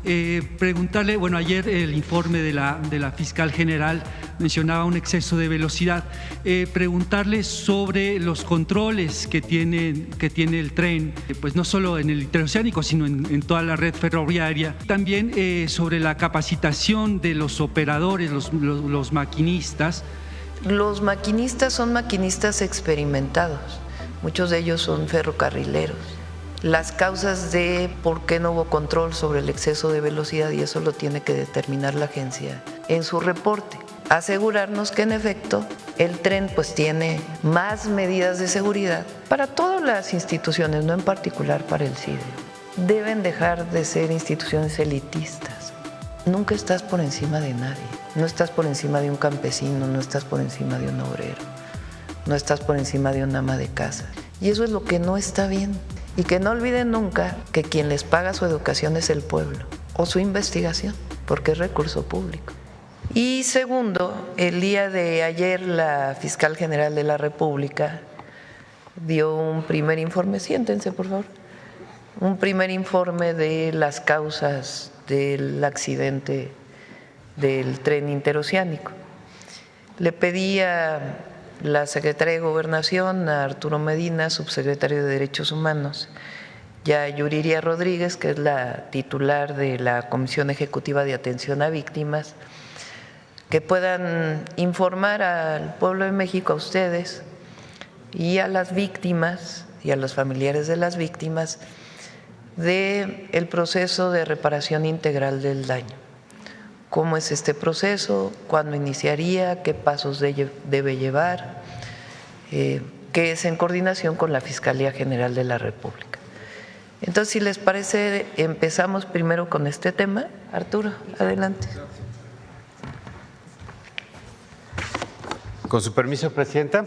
Preguntarle, bueno, ayer el informe de la fiscal general mencionaba un exceso de velocidad. Preguntarle sobre los controles que tiene el tren, pues no solo en el interoceánico, sino en toda la red ferroviaria. También sobre la capacitación de los operadores, los maquinistas. Los maquinistas son maquinistas experimentados, muchos de ellos son ferrocarrileros. Las causas de por qué no hubo control sobre el exceso de velocidad, y eso lo tiene que determinar la agencia en su reporte. Asegurarnos que en efecto el tren pues tiene más medidas de seguridad para todas las instituciones, no en particular para el CIDE. Deben dejar de ser instituciones elitistas. Nunca estás por encima de nadie, no estás por encima de un campesino, no estás por encima de un obrero, no estás por encima de un ama de casa. Y eso es lo que no está bien. Y que no olviden nunca que quien les paga su educación es el pueblo, o su investigación, porque es recurso público. Y segundo, el día de ayer la fiscal general de la República dio un primer informe, siéntense por favor, un primer informe de las causas del accidente del tren interoceánico. Le pedí a la secretaria de Gobernación, a Arturo Medina, subsecretario de Derechos Humanos, y a Yuriria Rodríguez, que es la titular de la Comisión Ejecutiva de Atención a Víctimas, que puedan informar al pueblo de México, a ustedes y a las víctimas y a los familiares de las víctimas del proceso de reparación integral del daño. ¿Cómo es este proceso? ¿Cuándo iniciaría? ¿Qué pasos debe llevar? Que es en coordinación con la Fiscalía General de la República. Entonces, si les parece, empezamos primero con este tema. Arturo, adelante. Con su permiso, Presidenta.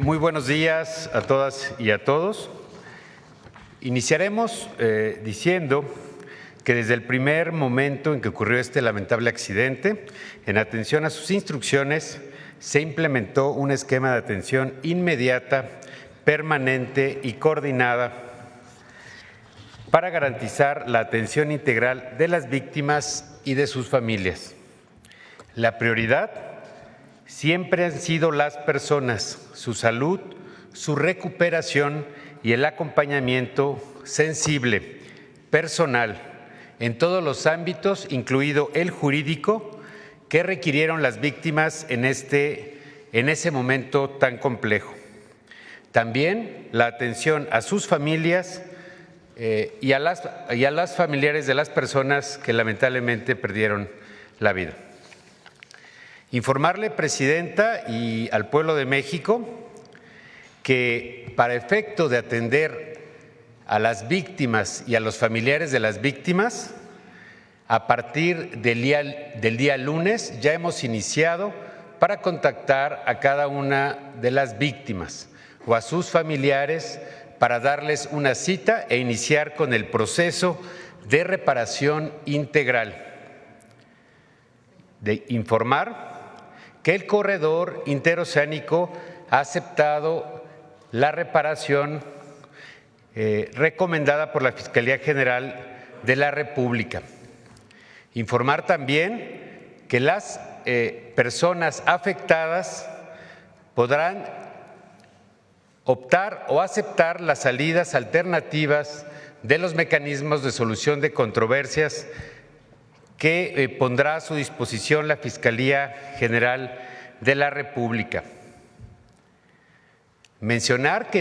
Muy buenos días a todas y a todos. Iniciaremos diciendo que desde el primer momento en que ocurrió este lamentable accidente, en atención a sus instrucciones, se implementó un esquema de atención inmediata, permanente y coordinada para garantizar la atención integral de las víctimas y de sus familias. La prioridad siempre han sido las personas, su salud, su recuperación y el acompañamiento sensible, personal, en todos los ámbitos, incluido el jurídico, que requirieron las víctimas en ese momento tan complejo. También la atención a sus familias y a las familiares de las personas que lamentablemente perdieron la vida. Informarle, Presidenta, y al pueblo de México que para efecto de atender a las víctimas y a los familiares de las víctimas, a partir del día lunes ya hemos iniciado para contactar a cada una de las víctimas o a sus familiares para darles una cita e iniciar con el proceso de reparación integral. De informar que el corredor interoceánico ha aceptado la reparación recomendada por la Fiscalía General de la República. Informar también que las personas afectadas podrán optar o aceptar las salidas alternativas de los mecanismos de solución de controversias que pondrá a su disposición la Fiscalía General de la República. Mencionar que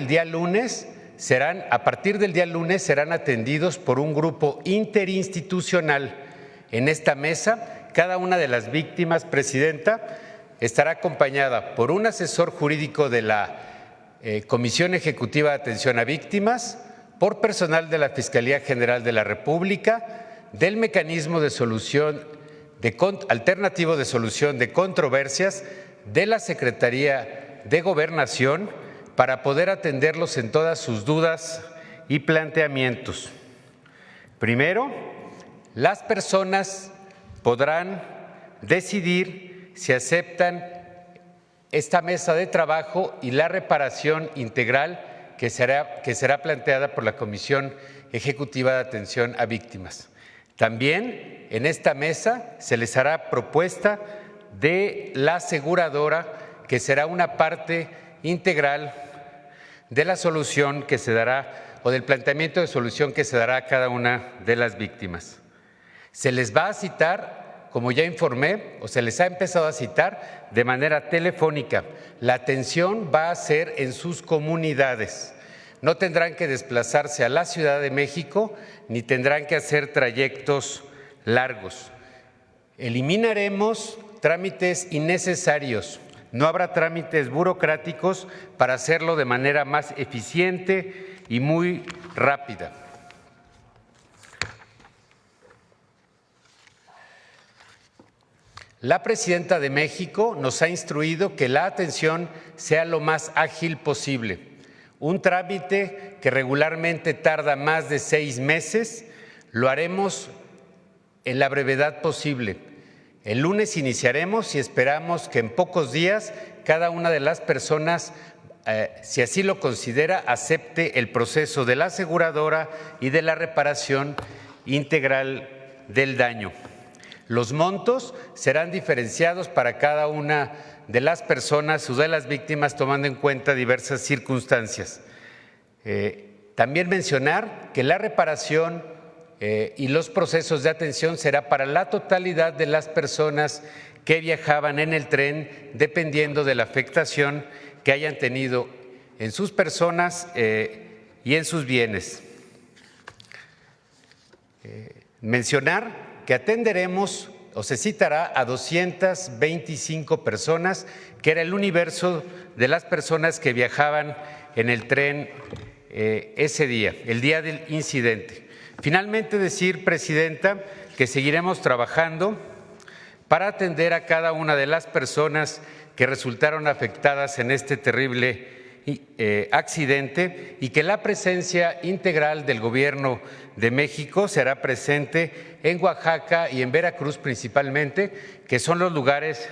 a partir del día lunes serán atendidos por un grupo interinstitucional. En esta mesa, cada una de las víctimas, Presidenta, estará acompañada por un asesor jurídico de la Comisión Ejecutiva de Atención a Víctimas, por personal de la Fiscalía General de la República, del Mecanismo de Solución Alternativo de Solución de Controversias, de la Secretaría de Gobernación, para poder atenderlos en todas sus dudas y planteamientos. Primero, las personas podrán decidir si aceptan esta mesa de trabajo y la reparación integral que será planteada por la Comisión Ejecutiva de Atención a Víctimas. También en esta mesa se les hará propuesta de la aseguradora, que será una parte integral de la solución que se dará o del planteamiento de solución que se dará a cada una de las víctimas. Se les va a citar, como ya informé, o se les ha empezado a citar de manera telefónica. La atención va a ser en sus comunidades. No tendrán que desplazarse a la Ciudad de México ni tendrán que hacer trayectos largos. Eliminaremos trámites innecesarios. No habrá trámites burocráticos para hacerlo de manera más eficiente y muy rápida. La presidenta de México nos ha instruido que la atención sea lo más ágil posible. Un trámite que regularmente tarda más de 6 meses, lo haremos en la brevedad posible. El lunes iniciaremos y esperamos que en pocos días cada una de las personas, si así lo considera, acepte el proceso de la aseguradora y de la reparación integral del daño. Los montos serán diferenciados para cada una de las personas o de las víctimas, tomando en cuenta diversas circunstancias. También mencionar que la reparación y los procesos de atención será para la totalidad de las personas que viajaban en el tren, dependiendo de la afectación que hayan tenido en sus personas y en sus bienes. Mencionar que atenderemos o se citará a 225 personas, que era el universo de las personas que viajaban en el tren ese día, el día del incidente. Finalmente decir, Presidenta, que seguiremos trabajando para atender a cada una de las personas que resultaron afectadas en este terrible accidente y que la presencia integral del Gobierno de México será presente en Oaxaca y en Veracruz principalmente, que son los lugares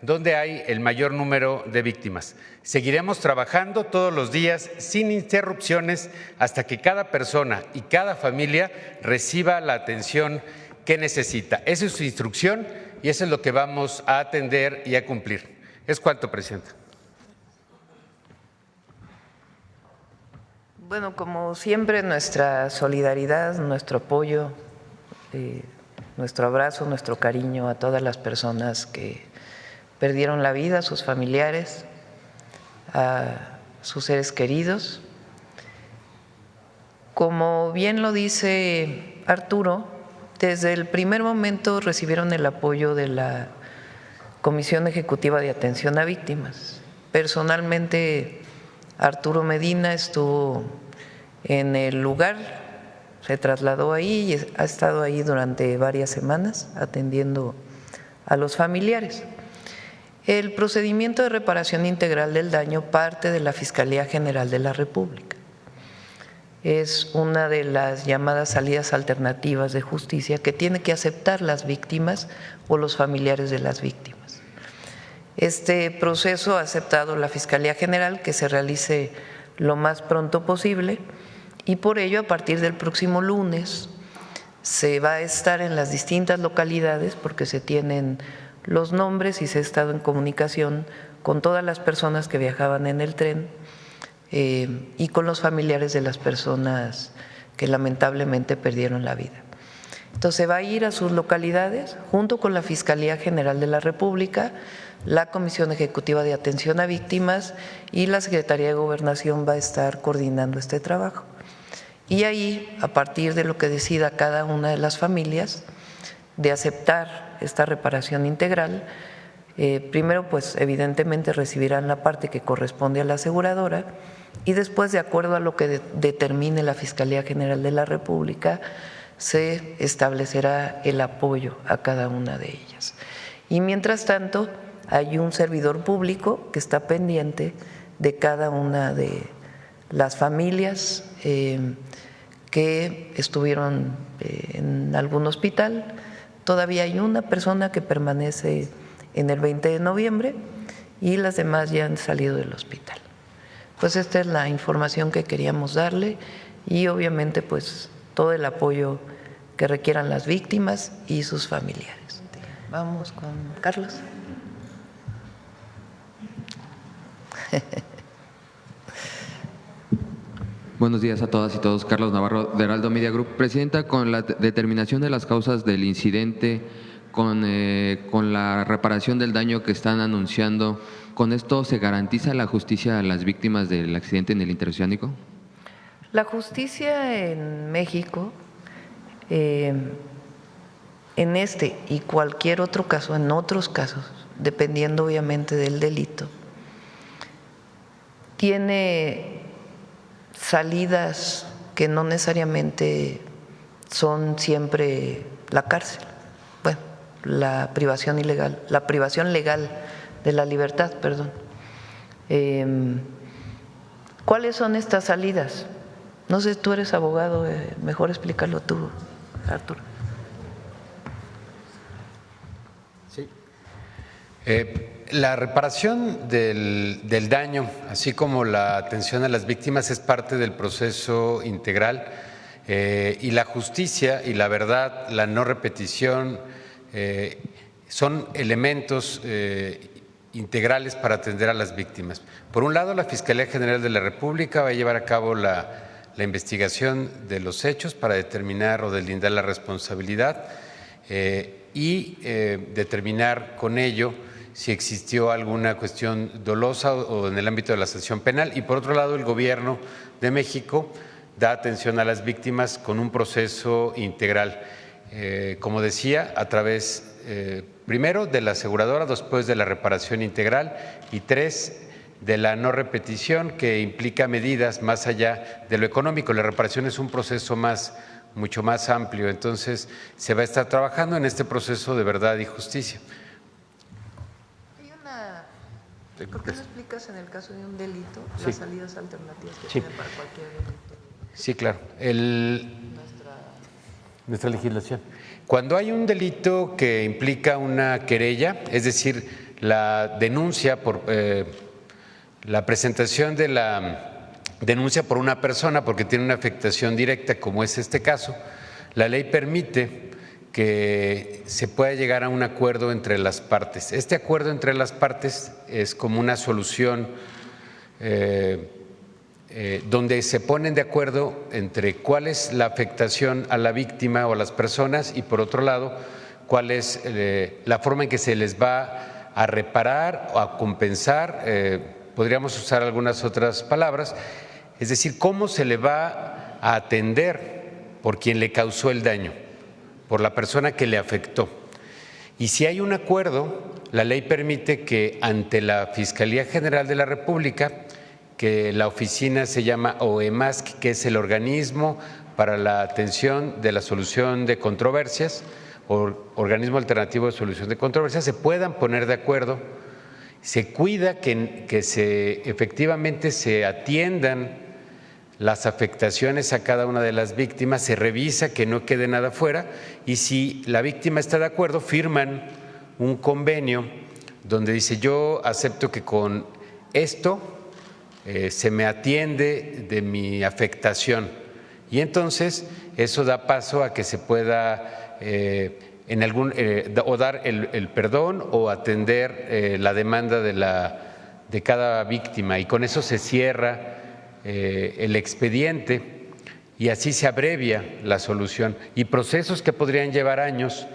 donde hay el mayor número de víctimas. Seguiremos trabajando todos los días sin interrupciones hasta que cada persona y cada familia reciba la atención que necesita. Esa es su instrucción y eso es lo que vamos a atender y a cumplir. Es cuanto, Presidenta. Bueno, como siempre, nuestra solidaridad, nuestro apoyo, nuestro abrazo, nuestro cariño a todas las personas que perdieron la vida, a sus familiares, a sus seres queridos. Como bien lo dice Arturo, desde el primer momento recibieron el apoyo de la Comisión Ejecutiva de Atención a Víctimas. Personalmente, Arturo Medina estuvo en el lugar, se trasladó ahí y ha estado ahí durante varias semanas atendiendo a los familiares. El procedimiento de reparación integral del daño parte de la Fiscalía General de la República. Es una de las llamadas salidas alternativas de justicia que tiene que aceptar las víctimas o los familiares de las víctimas. Este proceso ha aceptado la Fiscalía General que se realice lo más pronto posible y por ello a partir del próximo lunes se va a estar en las distintas localidades porque se tienen los nombres y se ha estado en comunicación con todas las personas que viajaban en el tren y con los familiares de las personas que lamentablemente perdieron la vida. Entonces va a ir a sus localidades junto con la Fiscalía General de la República, la Comisión Ejecutiva de Atención a Víctimas y la Secretaría de Gobernación va a estar coordinando este trabajo. Y ahí, a partir de lo que decida cada una de las familias de aceptar esta reparación integral, primero pues evidentemente recibirán la parte que corresponde a la aseguradora y después, de acuerdo a lo que determine la Fiscalía General de la República, se establecerá el apoyo a cada una de ellas. Y mientras tanto, hay un servidor público que está pendiente de cada una de las familias que estuvieron en algún hospital. Todavía hay una persona que permanece en el 20 de noviembre y las demás ya han salido del hospital. Pues esta es la información que queríamos darle y obviamente pues todo el apoyo que requieran las víctimas y sus familiares. Vamos con Carlos. Buenos días a todas y todos. Carlos Navarro, de Heraldo Media Group. Presidenta, con la determinación de las causas del incidente, con la reparación del daño que están anunciando, ¿con esto se garantiza la justicia a las víctimas del accidente en el interoceánico? La justicia en México, en este y cualquier otro caso, en otros casos, dependiendo obviamente del delito, tiene salidas que no necesariamente son siempre la cárcel, bueno, la privación ilegal, la privación legal de la libertad, perdón. ¿Cuáles son estas salidas? No sé, tú eres abogado, mejor explícalo tú, Arturo. Sí. La reparación del daño, así como la atención a las víctimas, es parte del proceso integral y la justicia y la verdad, la no repetición, son elementos integrales para atender a las víctimas. Por un lado, la Fiscalía General de la República va a llevar a cabo la investigación de los hechos para determinar o deslindar la responsabilidad y determinar con ello si existió alguna cuestión dolosa o en el ámbito de la sanción penal. Y por otro lado, el Gobierno de México da atención a las víctimas con un proceso integral, como decía, a través primero de la aseguradora, después de la reparación integral y tres, de la no repetición, que implica medidas más allá de lo económico. La reparación es un proceso mucho más amplio, entonces se va a estar trabajando en este proceso de verdad y justicia. ¿Por qué no explicas en el caso de un delito Sí. las salidas alternativas que Sí. tiene para cualquier delito? Sí, claro. Nuestra legislación. Cuando hay un delito que implica una querella, es decir, la denuncia por la presentación de la denuncia por una persona porque tiene una afectación directa, como es este caso, la ley permite que se pueda llegar a un acuerdo entre las partes. Este acuerdo entre las partes es como una solución donde se ponen de acuerdo entre cuál es la afectación a la víctima o a las personas y, por otro lado, cuál es la forma en que se les va a reparar o a compensar, podríamos usar algunas otras palabras, es decir, cómo se le va a atender por quien le causó el daño, por la persona que le afectó. Y si hay un acuerdo, la ley permite que ante la Fiscalía General de la República, que la oficina se llama OEMASC, que es el organismo para la atención de la solución de controversias, o organismo alternativo de solución de controversias, se puedan poner de acuerdo, se cuida que efectivamente se atiendan las afectaciones a cada una de las víctimas, se revisa que no quede nada fuera y si la víctima está de acuerdo, firman un convenio donde dice yo acepto que con esto se me atiende de mi afectación y entonces eso da paso a que se pueda o dar el perdón o atender la demanda de cada víctima y con eso se cierra el expediente y así se abrevia la solución y procesos que podrían llevar años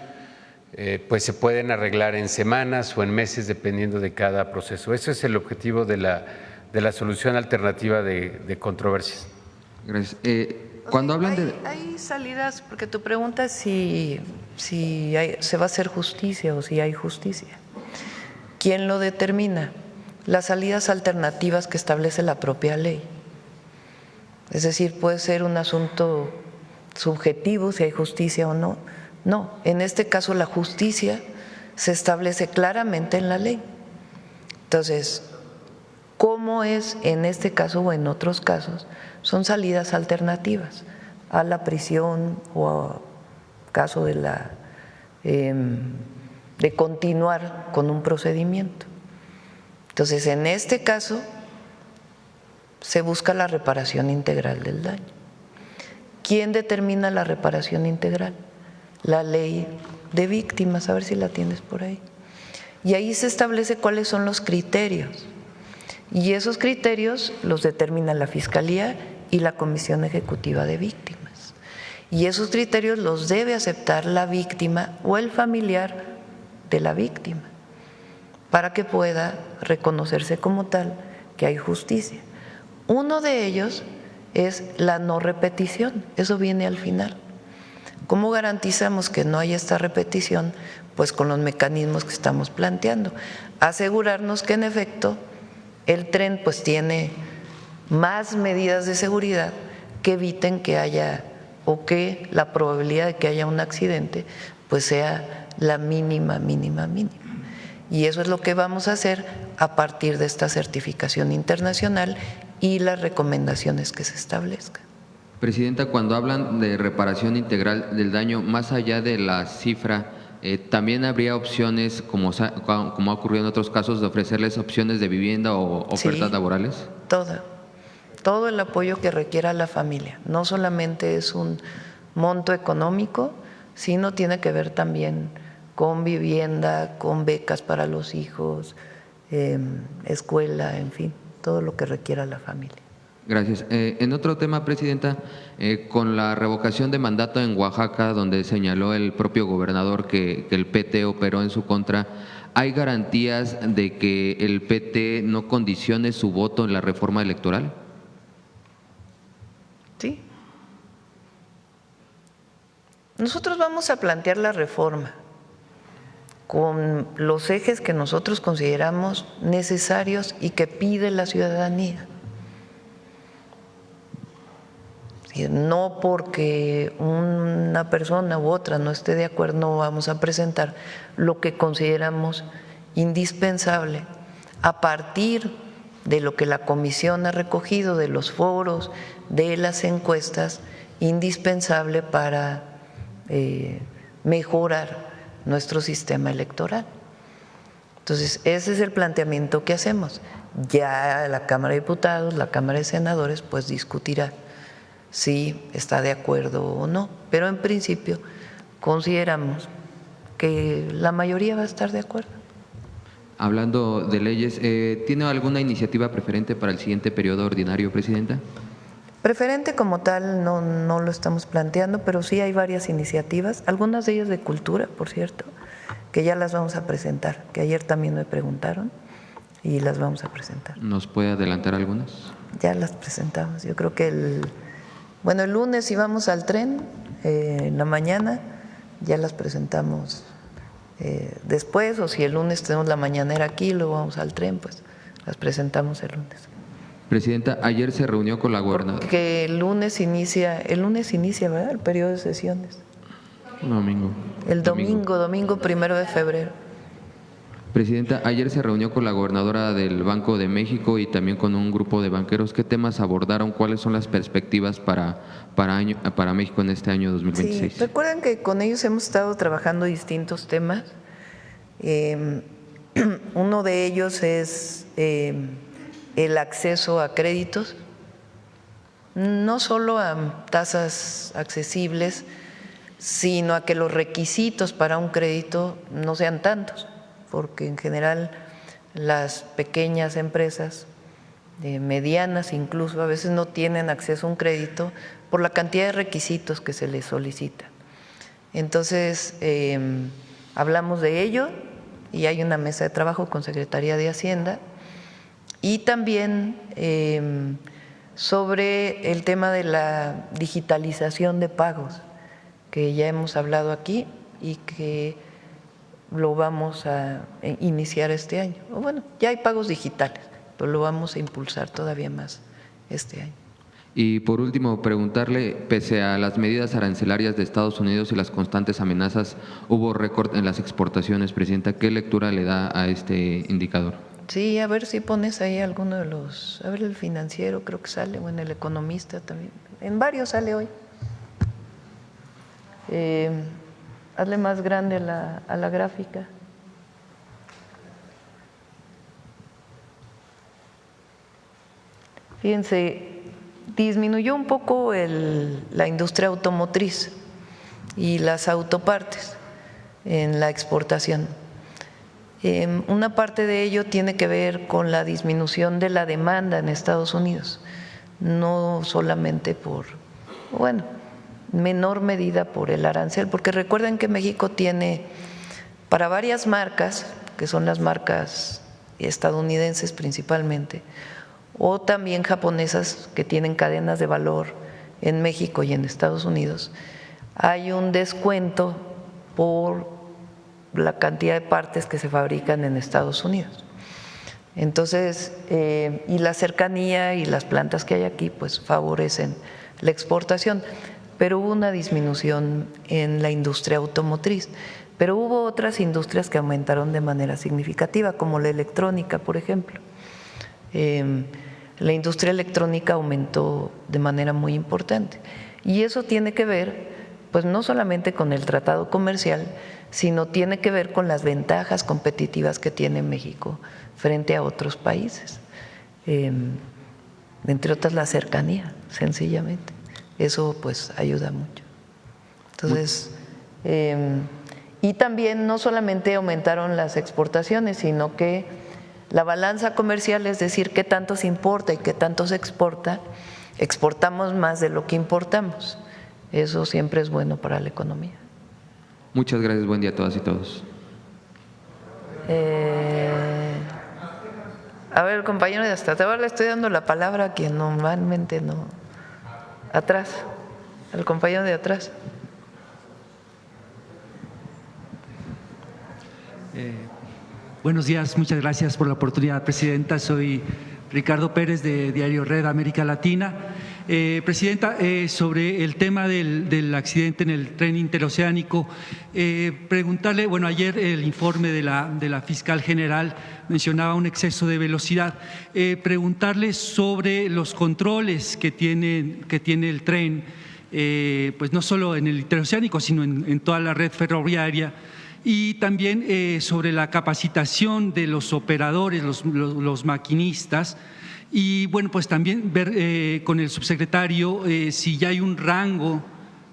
pues se pueden arreglar en semanas o en meses dependiendo de cada proceso. Ese es el objetivo de la solución alternativa de controversias. Gracias. Cuando hablan de… Hay salidas, porque tu pregunta es si se va a hacer justicia o si hay justicia. ¿Quién lo determina? Las salidas alternativas que establece la propia ley. Es decir, puede ser un asunto subjetivo si hay justicia o no. No, en este caso la justicia se establece claramente en la ley. Entonces, ¿cómo es en este caso o en otros casos? Son salidas alternativas a la prisión o a caso de continuar con un procedimiento. Entonces, en este caso se busca la reparación integral del daño. ¿Quién determina la reparación integral? la ley de víctimas, a ver si la tienes por ahí. Y ahí se establece cuáles son los criterios. Y esos criterios los determina la Fiscalía y la Comisión Ejecutiva de Víctimas. Y esos criterios los debe aceptar la víctima o el familiar de la víctima para que pueda reconocerse como tal que hay justicia. Uno de ellos es la no repetición, eso viene al final. ¿Cómo garantizamos que no haya esta repetición? Pues con los mecanismos que estamos planteando. Asegurarnos que en efecto el tren pues tiene más medidas de seguridad que eviten que haya o que la probabilidad de que haya un accidente pues sea la mínima. Y eso es lo que vamos a hacer a partir de esta certificación internacional y las recomendaciones que se establezcan. Presidenta, cuando hablan de reparación integral del daño, más allá de la cifra, ¿también habría opciones, como ha ocurrido en otros casos, de ofrecerles opciones de vivienda o ofertas laborales? Todo el apoyo que requiera la familia. No solamente es un monto económico, sino tiene que ver también con vivienda, con becas para los hijos, escuela, en fin, todo lo que requiera la familia. Gracias. En otro tema, Presidenta, con la revocación de mandato en Oaxaca, donde señaló el propio gobernador que el PT operó en su contra, ¿hay garantías de que el PT no condicione su voto en la reforma electoral? Sí. Nosotros vamos a plantear la reforma con los ejes que nosotros consideramos necesarios y que pide la ciudadanía. No porque una persona u otra no esté de acuerdo, no vamos a presentar lo que consideramos indispensable a partir de lo que la comisión ha recogido, de los foros, de las encuestas, indispensable para mejorar nuestro sistema electoral. Entonces, ese es el planteamiento que hacemos. Ya la Cámara de Diputados, la Cámara de Senadores, pues discutirá si está de acuerdo o no, pero en principio consideramos que la mayoría va a estar de acuerdo. Hablando de leyes, ¿tiene alguna iniciativa preferente para el siguiente periodo ordinario, Presidenta? Preferente como tal no lo estamos planteando, pero sí hay varias iniciativas, algunas de ellas de cultura, por cierto, que ya las vamos a presentar, que ayer también me preguntaron y las vamos a presentar. ¿Nos puede adelantar algunas? Ya las presentamos, yo creo que el lunes si vamos al tren, en la mañana, ya las presentamos después, o si el lunes tenemos la mañanera aquí y luego vamos al tren, pues las presentamos el lunes. Presidenta, ayer se reunió con la gobernadora. Porque el lunes inicia, ¿verdad? El periodo de sesiones. Domingo. El domingo 1 de febrero. Presidenta, ayer se reunió con la gobernadora del Banco de México y también con un grupo de banqueros. ¿Qué temas abordaron? ¿Cuáles son las perspectivas para México en este año 2026? Sí, recuerden que con ellos hemos estado trabajando distintos temas. Uno de ellos es el acceso a créditos, no solo a tasas accesibles, sino a que los requisitos para un crédito no sean tantos, porque en general las pequeñas empresas, medianas incluso, a veces no tienen acceso a un crédito por la cantidad de requisitos que se les solicita. Entonces, hablamos de ello y hay una mesa de trabajo con Secretaría de Hacienda. Y también sobre el tema de la digitalización de pagos, que ya hemos hablado aquí y que lo vamos a iniciar este año. Bueno, ya hay pagos digitales, pero lo vamos a impulsar todavía más este año. Y por último, preguntarle, pese a las medidas arancelarias de Estados Unidos y las constantes amenazas, hubo récord en las exportaciones, Presidenta. ¿Qué lectura le da a este indicador? Sí, a ver si pones ahí alguno de los, a ver el Financiero creo que sale, o en el Economista también, en varios sale hoy. Hazle más grande a la gráfica. Fíjense, disminuyó un poco la industria automotriz y las autopartes en la exportación. Una parte de ello tiene que ver con la disminución de la demanda en Estados Unidos, no solamente por, bueno, menor medida por el arancel, porque recuerden que México tiene para varias marcas, que son las marcas estadounidenses principalmente, o también japonesas que tienen cadenas de valor en México y en Estados Unidos, hay un descuento por la cantidad de partes que se fabrican en Estados Unidos. Entonces, y la cercanía y las plantas que hay aquí pues favorecen la exportación, pero hubo una disminución en la industria automotriz, pero hubo otras industrias que aumentaron de manera significativa, como la electrónica, por ejemplo. La industria electrónica aumentó de manera muy importante y eso tiene que ver pues no solamente con el tratado comercial, sino tiene que ver con las ventajas competitivas que tiene México frente a otros países, entre otras la cercanía, sencillamente. Eso pues ayuda mucho. Entonces, y también no solamente aumentaron las exportaciones, sino que la balanza comercial, es decir, qué tanto se importa y qué tanto se exporta, exportamos más de lo que importamos. Eso siempre es bueno para la economía. Muchas gracias, buen día a todas y todos. A ver, el compañero de hasta ahora le estoy dando la palabra a quien normalmente no. Atrás, al compañero de atrás. Buenos días, muchas gracias por la oportunidad, Presidenta. Soy Ricardo Pérez de Diario Red América Latina. Presidenta, sobre el tema del accidente en el tren interoceánico, preguntarle, bueno, ayer el informe de la fiscal general mencionaba un exceso de velocidad, preguntarle sobre los controles que tiene el tren, pues no solo en el interoceánico, sino en toda la red ferroviaria, y también sobre la capacitación de los operadores, los maquinistas. Y bueno, pues también ver con el subsecretario si ya hay un rango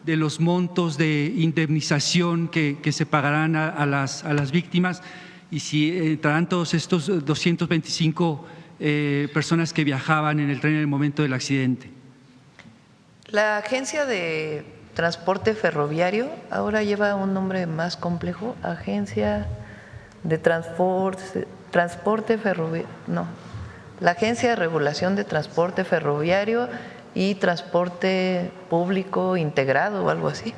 de los montos de indemnización que se pagarán a las víctimas y si entrarán todos estos 225 personas que viajaban en el tren en el momento del accidente. La Agencia de Transporte Ferroviario ahora lleva un nombre más complejo, Agencia de Transporte Ferroviario, no. La Agencia de Regulación de Transporte Ferroviario y Transporte Público Integrado o algo así.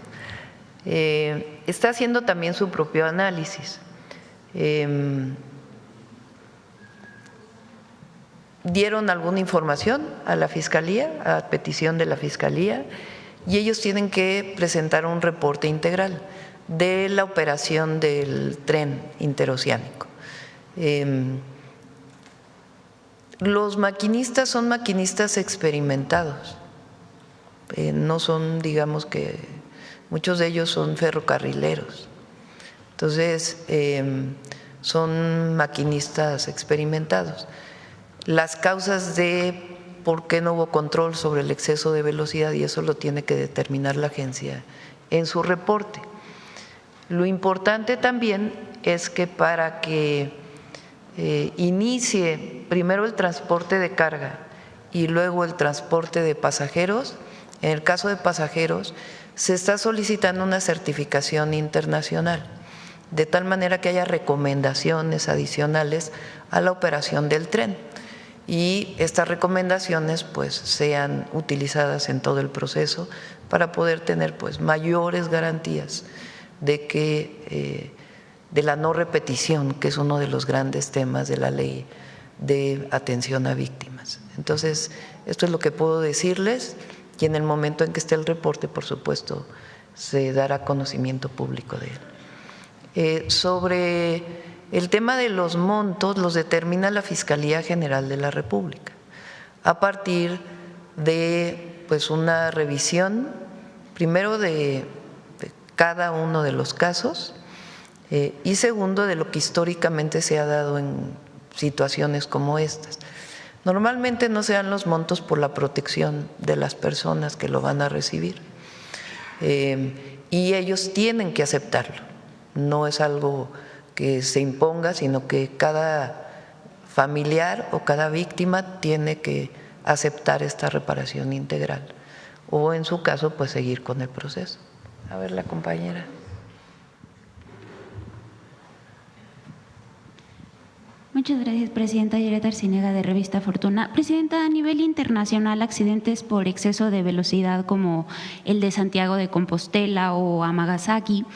Está haciendo también su propio análisis. Dieron alguna información a la Fiscalía, a petición de la Fiscalía, y ellos tienen que presentar un reporte integral de la operación del tren interoceánico. Los maquinistas son maquinistas experimentados, no son, digamos que muchos de ellos son ferrocarrileros, entonces son maquinistas experimentados. Las causas de por qué no hubo control sobre el exceso de velocidad, y eso lo tiene que determinar la agencia en su reporte. Lo importante también es que para que inicie primero el transporte de carga y luego el transporte de pasajeros, en el caso de pasajeros se está solicitando una certificación internacional, de tal manera que haya recomendaciones adicionales a la operación del tren y estas recomendaciones pues sean utilizadas en todo el proceso para poder tener pues mayores garantías de que de la no repetición, que es uno de los grandes temas de la ley de atención a víctimas. Entonces, esto es lo que puedo decirles y en el momento en que esté el reporte, por supuesto, se dará conocimiento público de él. Sobre el tema de los montos, los determina la Fiscalía General de la República a partir de pues, una revisión, primero de cada uno de los casos, y segundo, de lo que históricamente se ha dado en situaciones como estas. Normalmente no se dan los montos por la protección de las personas que lo van a recibir. y ellos tienen que aceptarlo. No es algo que se imponga, sino que cada familiar o cada víctima tiene que aceptar esta reparación integral o en su caso pues seguir con el proceso. A ver, la compañera. Muchas gracias, Presidenta. Yaret Arciniega, de Revista Fortuna. Presidenta, a nivel internacional, accidentes por exceso de velocidad como el de Santiago de Compostela o Amagasaki,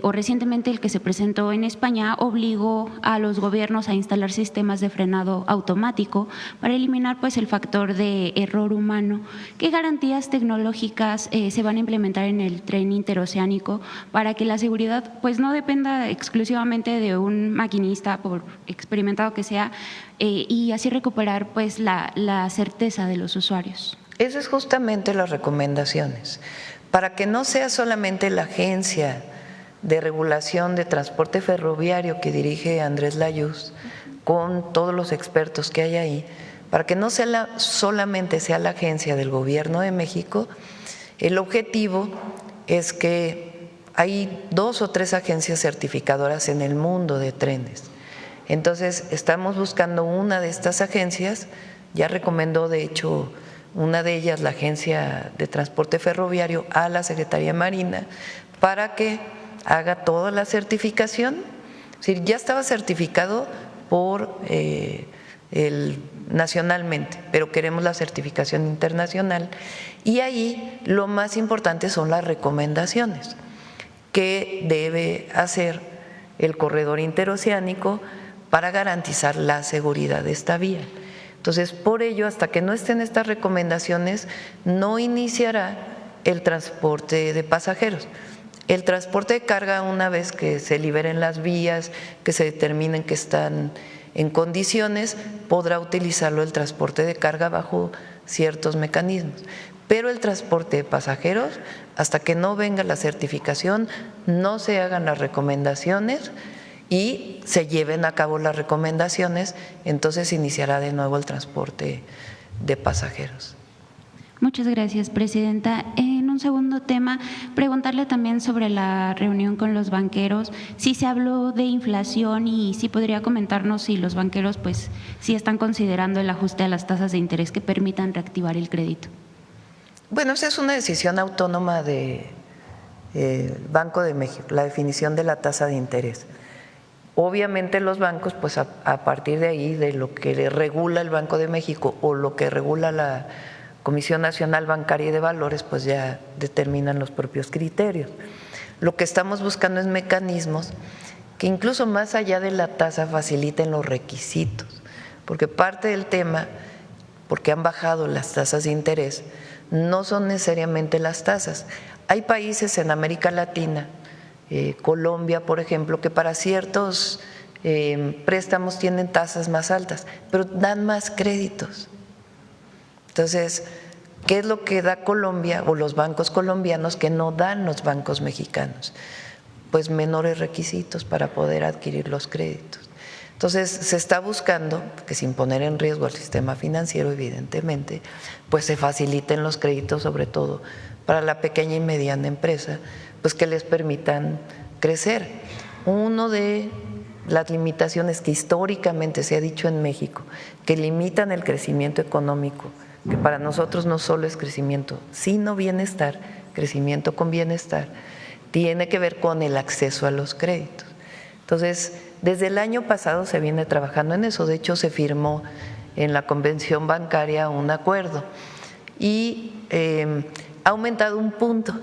o recientemente el que se presentó en España, obligó a los gobiernos a instalar sistemas de frenado automático para eliminar pues el factor de error humano. ¿Qué garantías tecnológicas se van a implementar en el tren interoceánico para que la seguridad pues no dependa exclusivamente de un maquinista, por experimentado que sea, y así recuperar pues la certeza de los usuarios? Esas es justamente las recomendaciones, para que no sea solamente la Agencia de Regulación de Transporte Ferroviario que dirige Andrés Layuz, con todos los expertos que hay ahí, para que no solamente sea la agencia del Gobierno de México. El objetivo es que hay 2 o 3 agencias certificadoras en el mundo de trenes. Entonces, estamos buscando una de estas agencias, ya recomendó de hecho una de ellas, la Agencia de Transporte Ferroviario, a la Secretaría Marina, para que haga toda la certificación. Es decir, ya estaba certificado por nacionalmente, pero queremos la certificación internacional, y ahí lo más importante son las recomendaciones que debe hacer el corredor interoceánico para garantizar la seguridad de esta vía. Entonces, por ello, hasta que no estén estas recomendaciones, no iniciará el transporte de pasajeros. El transporte de carga, una vez que se liberen las vías, que se determinen que están en condiciones, podrá utilizarlo el transporte de carga bajo ciertos mecanismos. Pero el transporte de pasajeros, hasta que no venga la certificación, no se hagan las recomendaciones y se lleven a cabo las recomendaciones, entonces iniciará de nuevo el transporte de pasajeros. Muchas gracias, Presidenta. En un segundo tema, preguntarle también sobre la reunión con los banqueros, si se habló de inflación y si podría comentarnos si los banqueros pues sí están considerando el ajuste a las tasas de interés que permitan reactivar el crédito. Bueno, esa es una decisión autónoma del Banco de México, la definición de la tasa de interés. Obviamente los bancos, pues a partir de ahí, de lo que regula el Banco de México o lo que regula la Comisión Nacional Bancaria y de Valores, pues ya determinan los propios criterios. Lo que estamos buscando es mecanismos que incluso más allá de la tasa faciliten los requisitos, porque parte del tema, porque han bajado las tasas de interés, no son necesariamente las tasas. Hay países en América Latina, Colombia, por ejemplo, que para ciertos préstamos tienen tasas más altas, pero dan más créditos. Entonces, ¿qué es lo que da Colombia o los bancos colombianos que no dan los bancos mexicanos? Pues menores requisitos para poder adquirir los créditos. Entonces, se está buscando que, sin poner en riesgo al sistema financiero, evidentemente, pues se faciliten los créditos, sobre todo para la pequeña y mediana empresa, pues que les permitan crecer. Uno de las limitaciones que históricamente se ha dicho en México, que limitan el crecimiento económico, que para nosotros no solo es crecimiento, sino bienestar, crecimiento con bienestar, tiene que ver con el acceso a los créditos. Entonces, desde el año pasado se viene trabajando en eso. De hecho, se firmó en la Convención Bancaria un acuerdo y ha aumentado 1 punto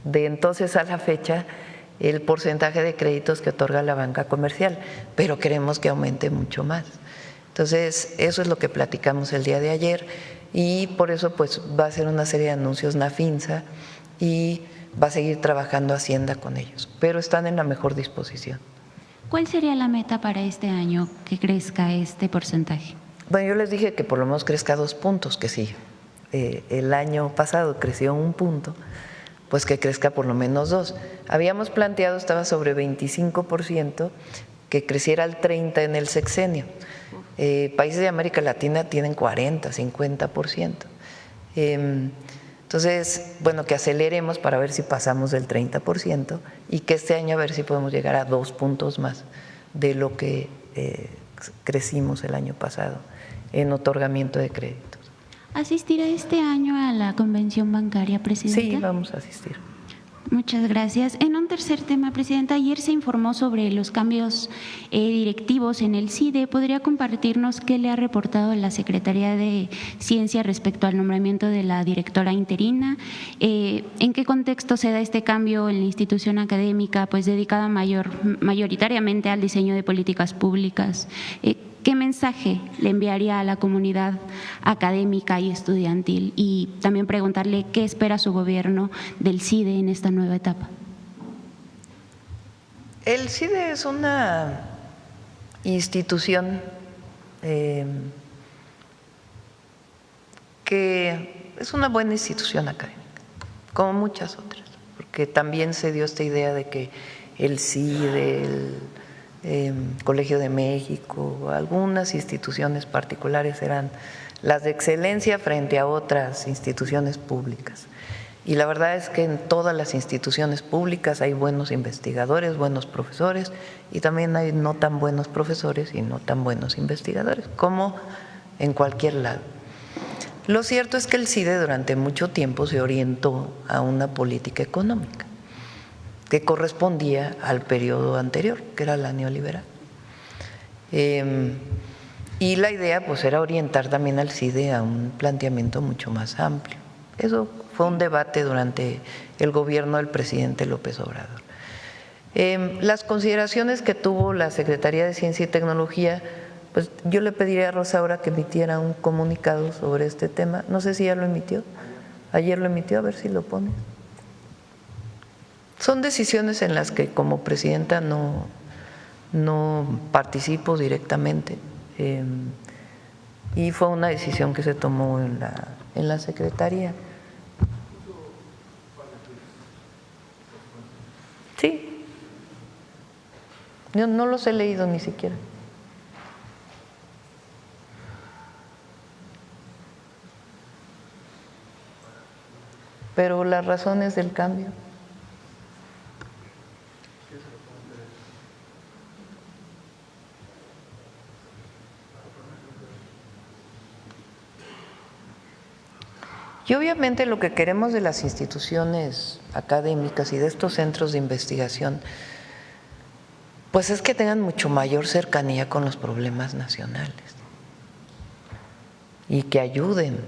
de entonces a la fecha el porcentaje de créditos que otorga la banca comercial, pero queremos que aumente mucho más. Entonces, eso es lo que platicamos el día de ayer y por eso pues va a ser una serie de anuncios NAFINSA y va a seguir trabajando Hacienda con ellos, pero están en la mejor disposición. ¿Cuál sería la meta para este año que crezca este porcentaje? Bueno, yo les dije que por lo menos crezca 2 puntos, que sí. El año pasado creció 1 punto, pues que crezca por lo menos 2. Habíamos planteado, estaba sobre 25%, que creciera al 30% en el sexenio. Países de América Latina tienen 40, 50%. Entonces, bueno, que aceleremos para ver si pasamos del 30% y que este año a ver si podemos llegar a 2 puntos más de lo que crecimos el año pasado en otorgamiento de créditos. ¿Asistirá este año a la convención bancaria, Presidenta? Sí, vamos a asistir. Muchas gracias. En un tercer tema, Presidenta, ayer se informó sobre los cambios directivos en el CIDE. ¿Podría compartirnos qué le ha reportado la Secretaría de Ciencia respecto al nombramiento de la directora interina? ¿En qué contexto se da este cambio en la institución académica, pues dedicada mayoritariamente al diseño de políticas públicas? ¿Qué mensaje le enviaría a la comunidad académica y estudiantil? Y también preguntarle qué espera su gobierno del CIDE en esta nueva etapa. El CIDE es una institución que es una buena institución académica, como muchas otras, porque también se dio esta idea de que el CIDE, el Colegio de México, algunas instituciones particulares eran las de excelencia frente a otras instituciones públicas. Y la verdad es que en todas las instituciones públicas hay buenos investigadores, buenos profesores, y también hay no tan buenos profesores y no tan buenos investigadores, como en cualquier lado. Lo cierto es que el CIDE durante mucho tiempo se orientó a una política económica que correspondía al periodo anterior, que era la neoliberal. Y la idea pues era orientar también al CIDE a un planteamiento mucho más amplio. Eso fue un debate durante el gobierno del presidente López Obrador. Las consideraciones que tuvo la Secretaría de Ciencia y Tecnología, pues yo le pediría a Rosaura que emitiera un comunicado sobre este tema. No sé si ya lo emitió, ayer lo emitió, a ver si lo pone. Son decisiones en las que como presidenta no participo directamente, y fue una decisión que se tomó en la Secretaría. Sí, yo no los he leído ni siquiera. Pero las razones del cambio. Y obviamente lo que queremos de las instituciones académicas y de estos centros de investigación, pues es que tengan mucho mayor cercanía con los problemas nacionales y que ayuden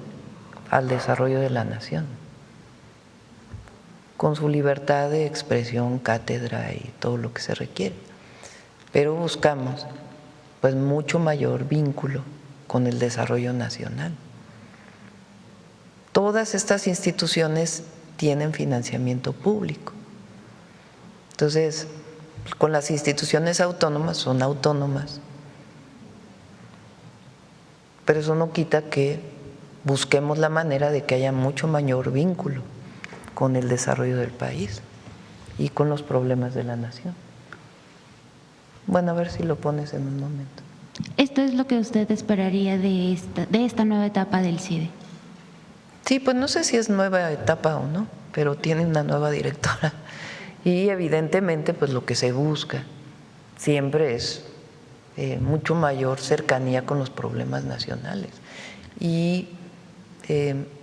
al desarrollo de la nación, con su libertad de expresión, cátedra y todo lo que se requiere. Pero buscamos pues mucho mayor vínculo con el desarrollo nacional. Todas estas instituciones tienen financiamiento público. Entonces, con las instituciones autónomas, son autónomas, pero eso no quita que busquemos la manera de que haya mucho mayor vínculo con el desarrollo del país y con los problemas de la nación. Bueno, a ver si lo pones en un momento. ¿Esto es lo que usted esperaría de esta nueva etapa del CIDE? Sí, pues no sé si es nueva etapa o no, pero tiene una nueva directora y evidentemente pues lo que se busca siempre es mucho mayor cercanía con los problemas nacionales. Y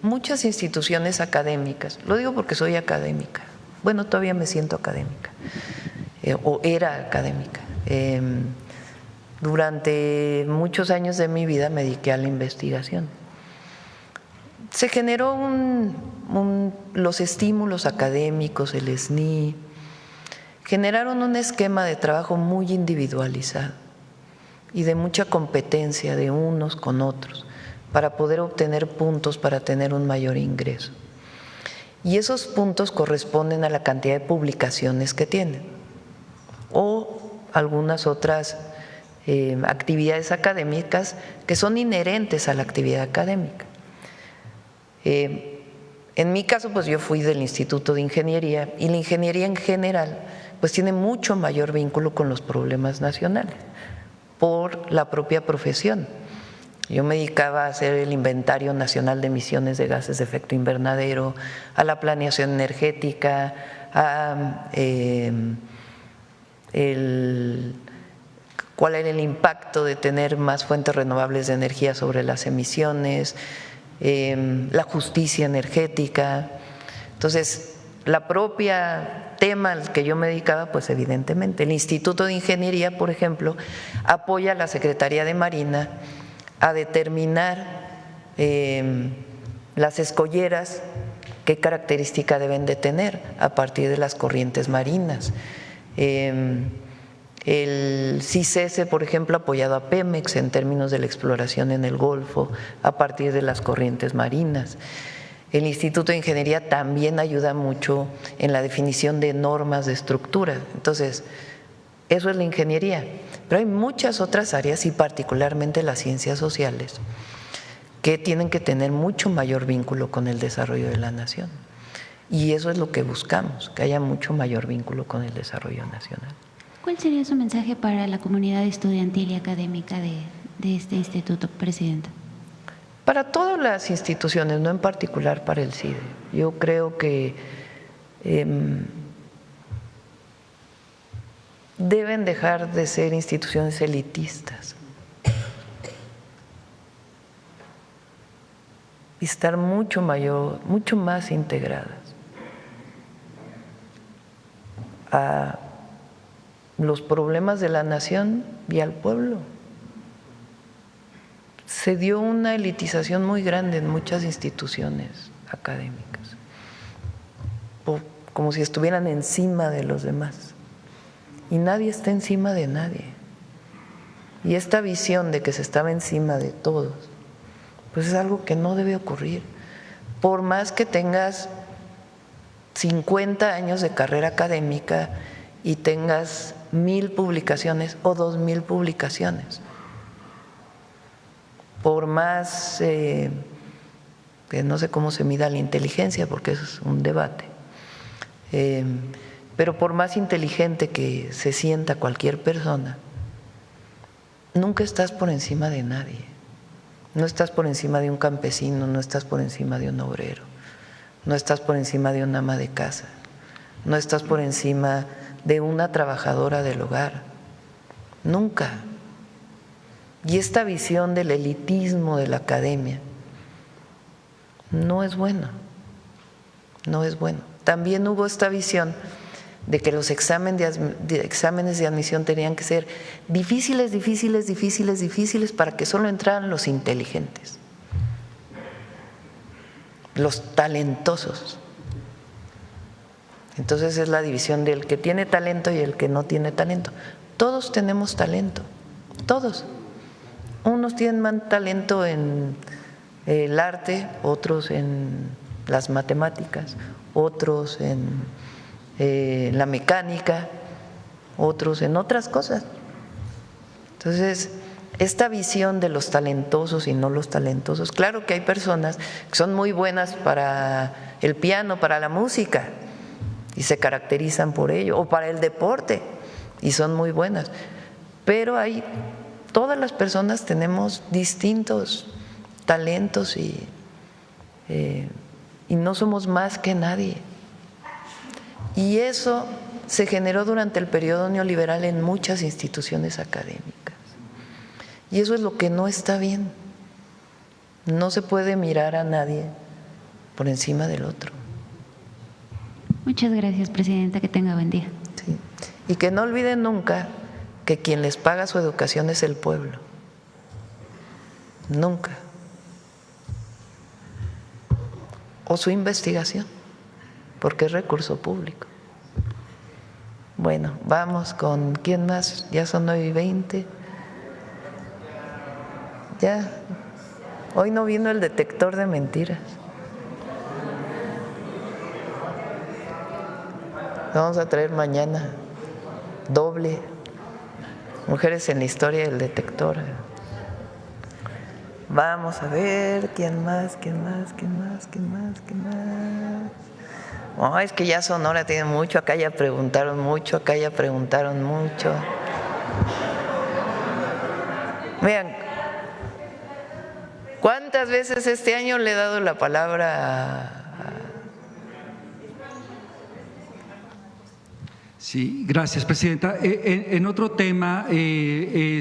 muchas instituciones académicas, lo digo porque soy académica, bueno, todavía me siento académica, o era académica. Durante muchos años de mi vida me dediqué a la investigación. Se generó los estímulos académicos, el SNI, generaron un esquema de trabajo muy individualizado y de mucha competencia de unos con otros para poder obtener puntos para tener un mayor ingreso. Y esos puntos corresponden a la cantidad de publicaciones que tienen o algunas otras actividades académicas que son inherentes a la actividad académica. En mi caso, pues yo fui del Instituto de Ingeniería y la ingeniería en general pues tiene mucho mayor vínculo con los problemas nacionales por la propia profesión. Yo me dedicaba a hacer el inventario nacional de emisiones de gases de efecto invernadero, a la planeación energética, a cuál era el impacto de tener más fuentes renovables de energía sobre las emisiones, la justicia energética. Entonces, la propia tema al que yo me dedicaba, pues evidentemente, el Instituto de Ingeniería, por ejemplo, apoya a la Secretaría de Marina a determinar las escolleras, qué característica deben de tener a partir de las corrientes marinas. El CICESE, por ejemplo, ha apoyado a Pemex en términos de la exploración en el Golfo a partir de las corrientes marinas. El Instituto de Ingeniería también ayuda mucho en la definición de normas de estructura. Entonces, eso es la ingeniería. Pero hay muchas otras áreas, y particularmente las ciencias sociales, que tienen que tener mucho mayor vínculo con el desarrollo de la nación. Y eso es lo que buscamos, que haya mucho mayor vínculo con el desarrollo nacional. ¿Cuál sería su mensaje para la comunidad estudiantil y académica de este instituto, Presidenta? Para todas las instituciones, no en particular para el CIDE. Yo creo que deben dejar de ser instituciones elitistas y estar mucho más integradas a los problemas de la nación y al pueblo. Se dio una elitización muy grande en muchas instituciones académicas, como si estuvieran encima de los demás. Y nadie está encima de nadie. Y esta visión de que se estaba encima de todos, pues es algo que no debe ocurrir. Por más que tengas 50 años de carrera académica y tengas 1000 publicaciones o 2000 publicaciones, por más que no sé cómo se mida la inteligencia, porque eso es un debate, pero por más inteligente que se sienta cualquier persona, nunca estás por encima de nadie. No estás por encima de un campesino, no estás por encima de un obrero, no estás por encima de una ama de casa, no estás por encima de una trabajadora del hogar. Nunca. Y esta visión del elitismo de la academia no es buena, no es bueno. También hubo esta visión de que los exámenes de admisión tenían que ser difíciles para que solo entraran los inteligentes, los talentosos. Entonces es la división del que tiene talento y el que no tiene talento. Todos tenemos talento, todos. Unos tienen más talento en el arte, otros en las matemáticas, otros en la mecánica, otros en otras cosas. Entonces, esta visión de los talentosos y no los talentosos, claro que hay personas que son muy buenas para el piano, para la música, y se caracterizan por ello, o para el deporte, y son muy buenas, pero todas las personas tenemos distintos talentos y no somos más que nadie. Y eso se generó durante el periodo neoliberal en muchas instituciones académicas. Y eso es lo que no está bien. No se puede mirar a nadie por encima del otro. Muchas gracias, Presidenta. Que tenga buen día. Sí. Y que no olviden nunca que quien les paga su educación es el pueblo. Nunca. O su investigación, porque es recurso público. Bueno, vamos con ¿quién más? Ya son 9:20. Ya. Hoy no vino el detector de mentiras. Vamos a traer mañana doble. Mujeres en la historia del detector. Vamos a ver quién más. Oh, es que ya Sonora tiene mucho, acá ya preguntaron mucho. Vean, ¿Cuántas veces este año le he dado la palabra Sí, gracias, presidenta. En otro tema,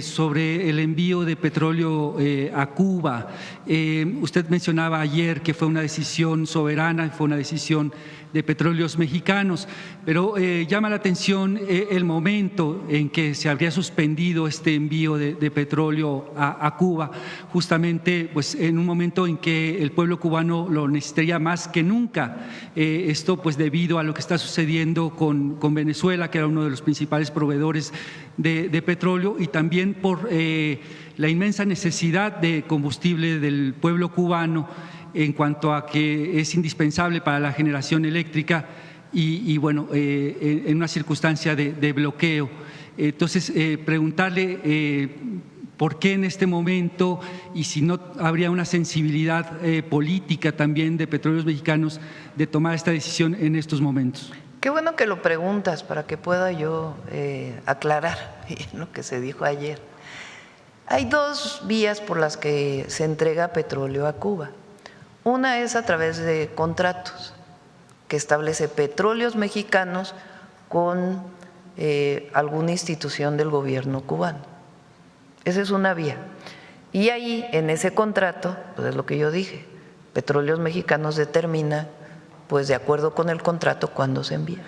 sobre el envío de petróleo a Cuba, usted mencionaba ayer que fue una decisión soberana, fue una decisión de Petróleos Mexicanos, pero llama la atención el momento en que se habría suspendido este envío de petróleo a Cuba, justamente pues en un momento en que el pueblo cubano lo necesitaría más que nunca. Esto pues debido a lo que está sucediendo con Venezuela, que era uno de los principales proveedores de petróleo, y también por la inmensa necesidad de combustible del pueblo cubano en cuanto a que es indispensable para la generación eléctrica y bueno, en una circunstancia de bloqueo. Entonces, preguntarle por qué en este momento y si no habría una sensibilidad política también de Petróleos Mexicanos de tomar esta decisión en estos momentos. Qué bueno que lo preguntas para que pueda yo aclarar lo que se dijo ayer. Hay dos vías por las que se entrega petróleo a Cuba. Una es a través de contratos que establece Petróleos Mexicanos con alguna institución del gobierno cubano. Esa es una vía. Y ahí, en ese contrato, pues es lo que yo dije, Petróleos Mexicanos determina, pues de acuerdo con el contrato, cuándo se envía.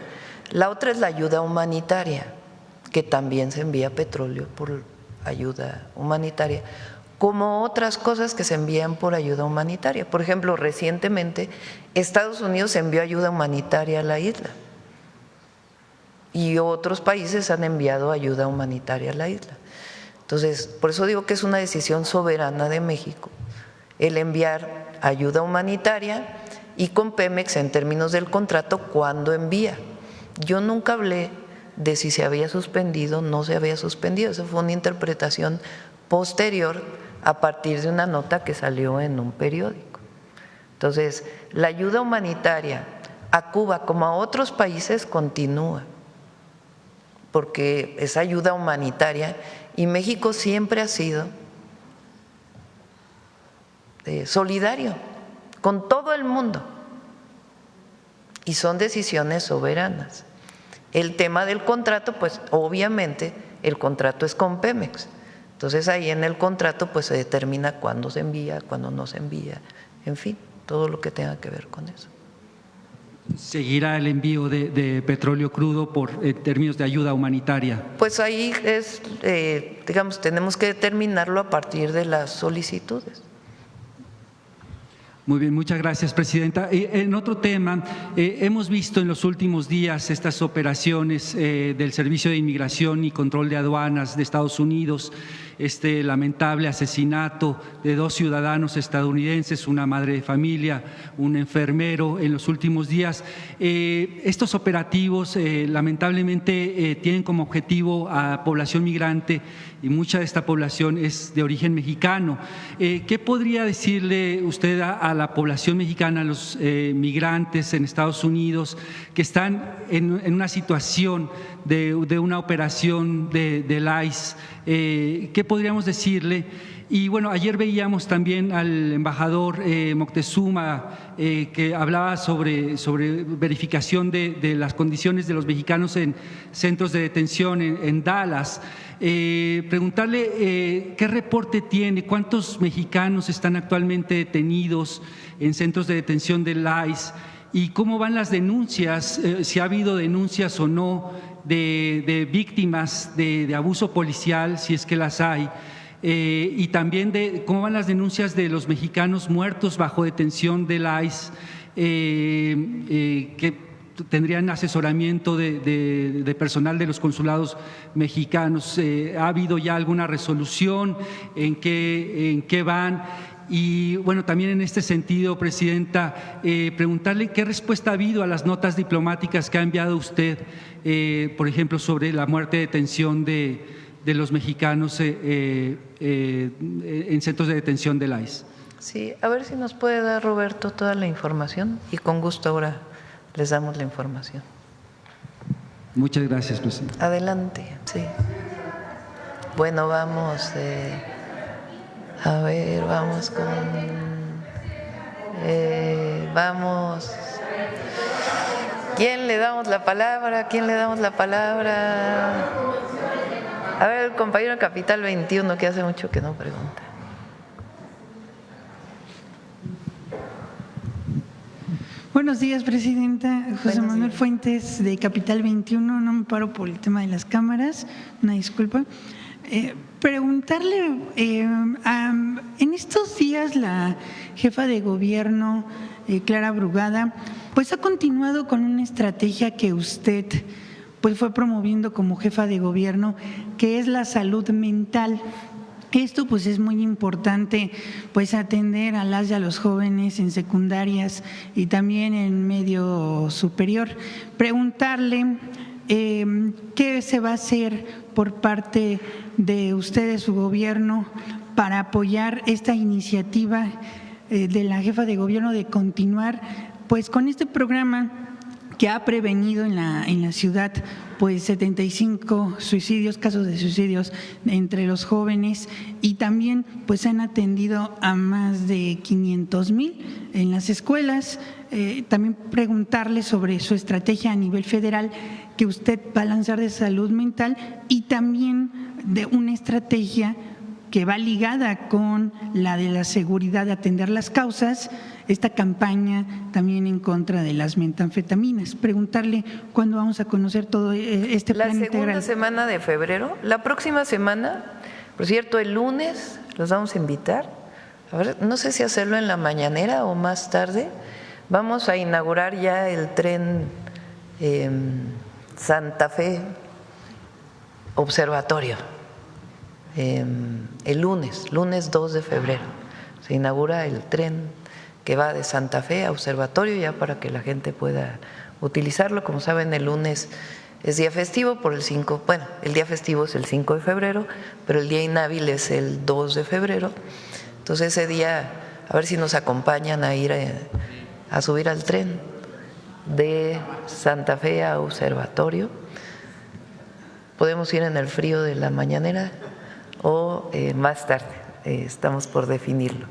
La otra es la ayuda humanitaria, que también se envía petróleo por ayuda humanitaria, como otras cosas que se envían por ayuda humanitaria. Por ejemplo, recientemente Estados Unidos envió ayuda humanitaria a la isla y otros países han enviado ayuda humanitaria a la isla. Entonces, por eso digo que es una decisión soberana de México el enviar ayuda humanitaria y con Pemex en términos del contrato cuándo envía. Yo nunca hablé de si se había suspendido o no se había suspendido, esa fue una interpretación posterior a partir de una nota que salió en un periódico. Entonces, la ayuda humanitaria a Cuba como a otros países continúa, porque es ayuda humanitaria y México siempre ha sido solidario con todo el mundo y son decisiones soberanas. El tema del contrato, pues obviamente el contrato es con Pemex. Entonces ahí en el contrato pues se determina cuándo se envía, cuándo no se envía, en fin, todo lo que tenga que ver con eso. ¿Seguirá el envío de petróleo crudo por términos de ayuda humanitaria? Pues ahí es, digamos, tenemos que determinarlo a partir de las solicitudes. Muy bien, muchas gracias, presidenta. En otro tema, hemos visto en los últimos días estas operaciones del Servicio de Inmigración y Control de Aduanas de Estados Unidos, este lamentable asesinato de 2 ciudadanos estadounidenses, una madre de familia, un enfermero en los últimos días. Estos operativos lamentablemente tienen como objetivo a población migrante y mucha de esta población es de origen mexicano. ¿Qué podría decirle usted a la población mexicana, a los migrantes en Estados Unidos que están en una situación de una operación del ICE? ¿Qué podríamos decirle? Y bueno, ayer veíamos también al embajador Moctezuma que hablaba sobre verificación de las condiciones de los mexicanos en centros de detención en Dallas. Preguntarle qué reporte tiene, cuántos mexicanos están actualmente detenidos en centros de detención del ICE y cómo van las denuncias, si ha habido denuncias o no de víctimas de abuso policial, si es que las hay. Y también de cómo van las denuncias de los mexicanos muertos bajo detención del ICE, que tendrían asesoramiento de personal de los consulados mexicanos. ¿Ha habido ya alguna resolución? ¿En qué van? Y bueno, también en este sentido, presidenta, preguntarle qué respuesta ha habido a las notas diplomáticas que ha enviado usted, por ejemplo, sobre la muerte de detención de los mexicanos en centros de detención del ICE. Sí, a ver si nos puede dar Roberto toda la información y con gusto ahora les damos la información. Muchas gracias, presidente. Adelante, sí. Bueno, vamos. A ver, vamos con... vamos... ¿Quién le damos la palabra? ¿Quién le damos la palabra? A ver, el compañero de Capital 21, que hace mucho que no pregunta. Buenos días, presidenta. José Buenos Manuel días. Fuentes, de Capital 21. No me paro por el tema de las cámaras, una disculpa. Preguntarle, en estos días la jefa de gobierno, Clara Brugada, pues ha continuado con una estrategia que usted pues fue promoviendo como jefa de gobierno, que es la salud mental. Esto pues es muy importante, pues atender a las y a los jóvenes en secundarias y también en medio superior. Preguntarle qué se va a hacer por parte de usted, de su gobierno, para apoyar esta iniciativa de la jefa de gobierno de continuar pues con este programa que ha prevenido en la ciudad pues 75 suicidios, casos de suicidios entre los jóvenes, y también pues han atendido a más de 500,000 en las escuelas. También preguntarle sobre su estrategia a nivel federal que usted va a lanzar de salud mental, y también de una estrategia que va ligada con la de la seguridad, de atender las causas, esta campaña también en contra de las metanfetaminas. Preguntarle cuándo vamos a conocer todo este plan integral. La segunda semana de febrero, la próxima semana, por cierto, el lunes los vamos a invitar. A ver, no sé si hacerlo en la mañanera o más tarde. Vamos a inaugurar ya el tren Santa Fe Observatorio. El lunes 2 de febrero, se inaugura el tren que va de Santa Fe a Observatorio, ya para que la gente pueda utilizarlo. Como saben, el lunes es día festivo por el 5, bueno, el día festivo es el 5 de febrero, pero el día inhábil es el 2 de febrero. Entonces ese día, a ver si nos acompañan a ir a subir al tren de Santa Fe a Observatorio. Podemos ir en el frío de la mañanera o más tarde, estamos por definirlo.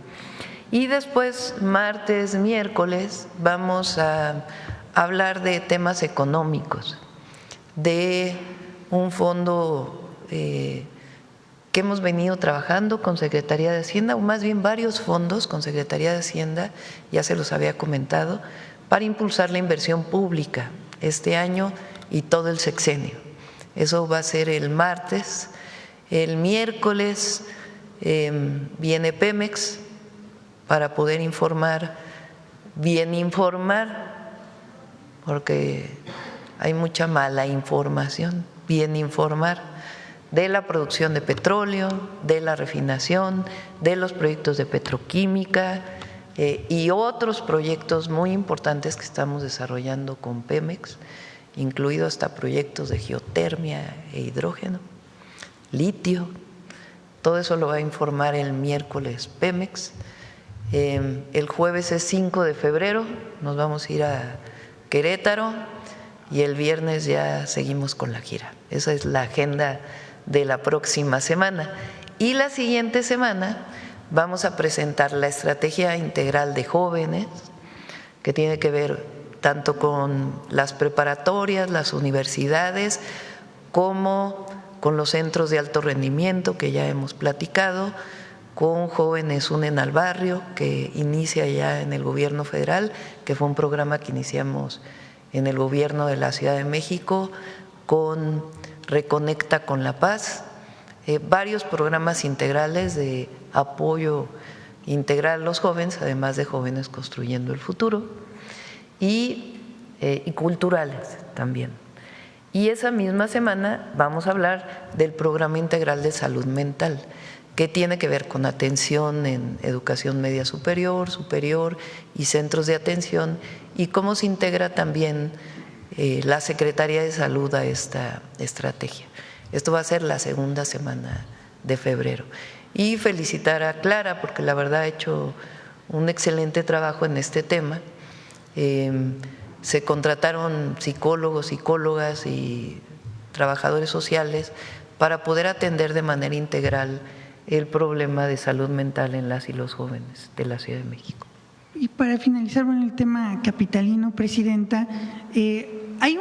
Y después, martes, miércoles, vamos a hablar de temas económicos, de un fondo que hemos venido trabajando con Secretaría de Hacienda, o más bien varios fondos con Secretaría de Hacienda, ya se los había comentado, para impulsar la inversión pública este año y todo el sexenio. Eso va a ser el martes. El miércoles viene Pemex para poder informar, bien informar, porque hay mucha mala información, bien informar de la producción de petróleo, de la refinación, de los proyectos de petroquímica y otros proyectos muy importantes que estamos desarrollando con Pemex, incluido hasta proyectos de geotermia e hidrógeno, litio. Todo eso lo va a informar el miércoles Pemex. El jueves es 5 de febrero, nos vamos a ir a Querétaro, y el viernes ya seguimos con la gira. Esa es la agenda de la próxima semana. Y la siguiente semana vamos a presentar la estrategia integral de jóvenes, que tiene que ver tanto con las preparatorias, las universidades, como con los centros de alto rendimiento que ya hemos platicado, con Jóvenes Unen al Barrio, que inicia ya en el gobierno federal, que fue un programa que iniciamos en el gobierno de la Ciudad de México, con Reconecta con la Paz, varios programas integrales de apoyo integral a los jóvenes, además de Jóvenes Construyendo el Futuro, y culturales también. Y esa misma semana vamos a hablar del Programa Integral de Salud Mental, que tiene que ver con atención en educación media superior, superior y centros de atención, y cómo se integra también la Secretaría de Salud a esta estrategia. Esto va a ser la segunda semana de febrero. Y felicitar a Clara, porque la verdad ha hecho un excelente trabajo en este tema. Se contrataron psicólogos, psicólogas y trabajadores sociales para poder atender de manera integral el problema de salud mental en las y los jóvenes de la Ciudad de México. Y para finalizar con el tema capitalino, Presidenta, hay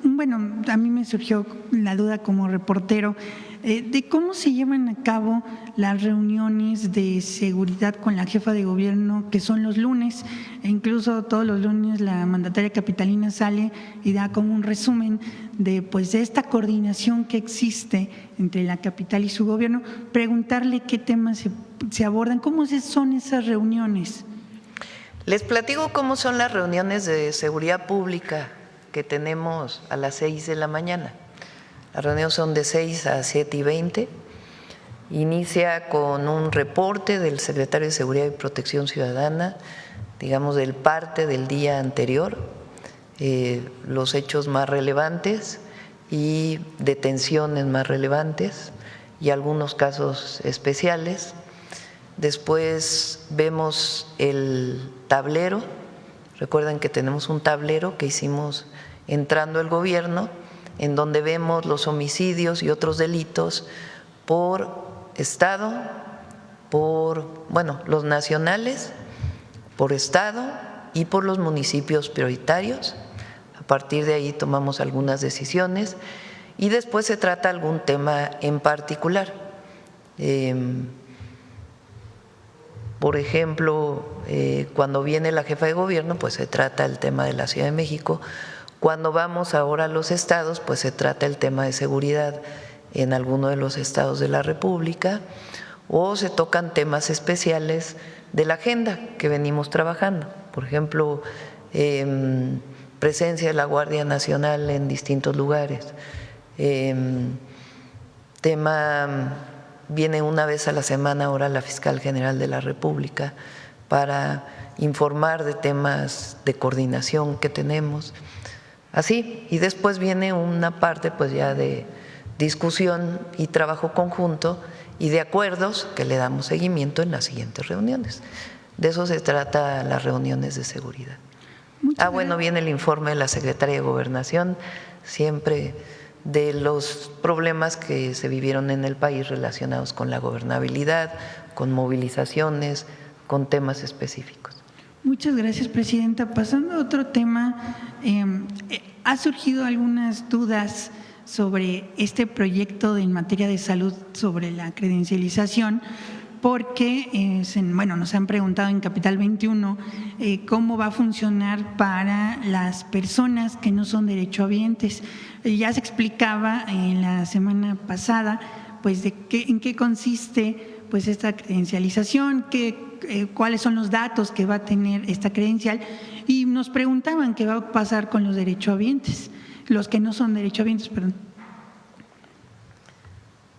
bueno, a mí me surgió la duda como reportero de cómo se llevan a cabo las reuniones de seguridad con la jefa de gobierno, que son los lunes, e incluso todos los lunes la mandataria capitalina sale y da como un resumen de esta coordinación que existe entre la capital y su gobierno. Preguntarle qué temas se abordan, cómo son esas reuniones. Les platico cómo son las reuniones de seguridad pública que tenemos a las 6 de la mañana. Las reuniones son de 6 a 7:20. Inicia con un reporte del secretario de Seguridad y Protección Ciudadana, digamos, del parte del día anterior, los hechos más relevantes y detenciones más relevantes y algunos casos especiales. Después vemos el tablero. Recuerden que tenemos un tablero que hicimos entrando el gobierno, en donde vemos los homicidios y otros delitos por estado, los nacionales, por estado y por los municipios prioritarios. A partir de ahí tomamos algunas decisiones y después se trata algún tema en particular. Por ejemplo, cuando viene la jefa de gobierno, pues se trata el tema de la Ciudad de México. Cuando vamos ahora a los estados, pues se trata el tema de seguridad en alguno de los estados de la República, o se tocan temas especiales de la agenda que venimos trabajando. Por ejemplo, presencia de la Guardia Nacional en distintos lugares. Viene una vez a la semana ahora la Fiscal General de la República para informar de temas de coordinación que tenemos. Así, y después viene una parte pues ya de discusión y trabajo conjunto y de acuerdos que le damos seguimiento en las siguientes reuniones. De eso se trata las reuniones de seguridad. Bueno, viene el informe de la Secretaría de Gobernación, siempre de los problemas que se vivieron en el país relacionados con la gobernabilidad, con movilizaciones, con temas específicos. Muchas gracias, Presidenta. Pasando a otro tema, ha surgido algunas dudas sobre este proyecto en materia de salud sobre la credencialización, porque nos han preguntado en Capital 21 cómo va a funcionar para las personas que no son derechohabientes. Ya se explicaba en la semana pasada pues en qué consiste pues esta credencialización, cuáles son los datos que va a tener esta credencial, y nos preguntaban qué va a pasar con los derechohabientes, los que no son derechohabientes, perdón.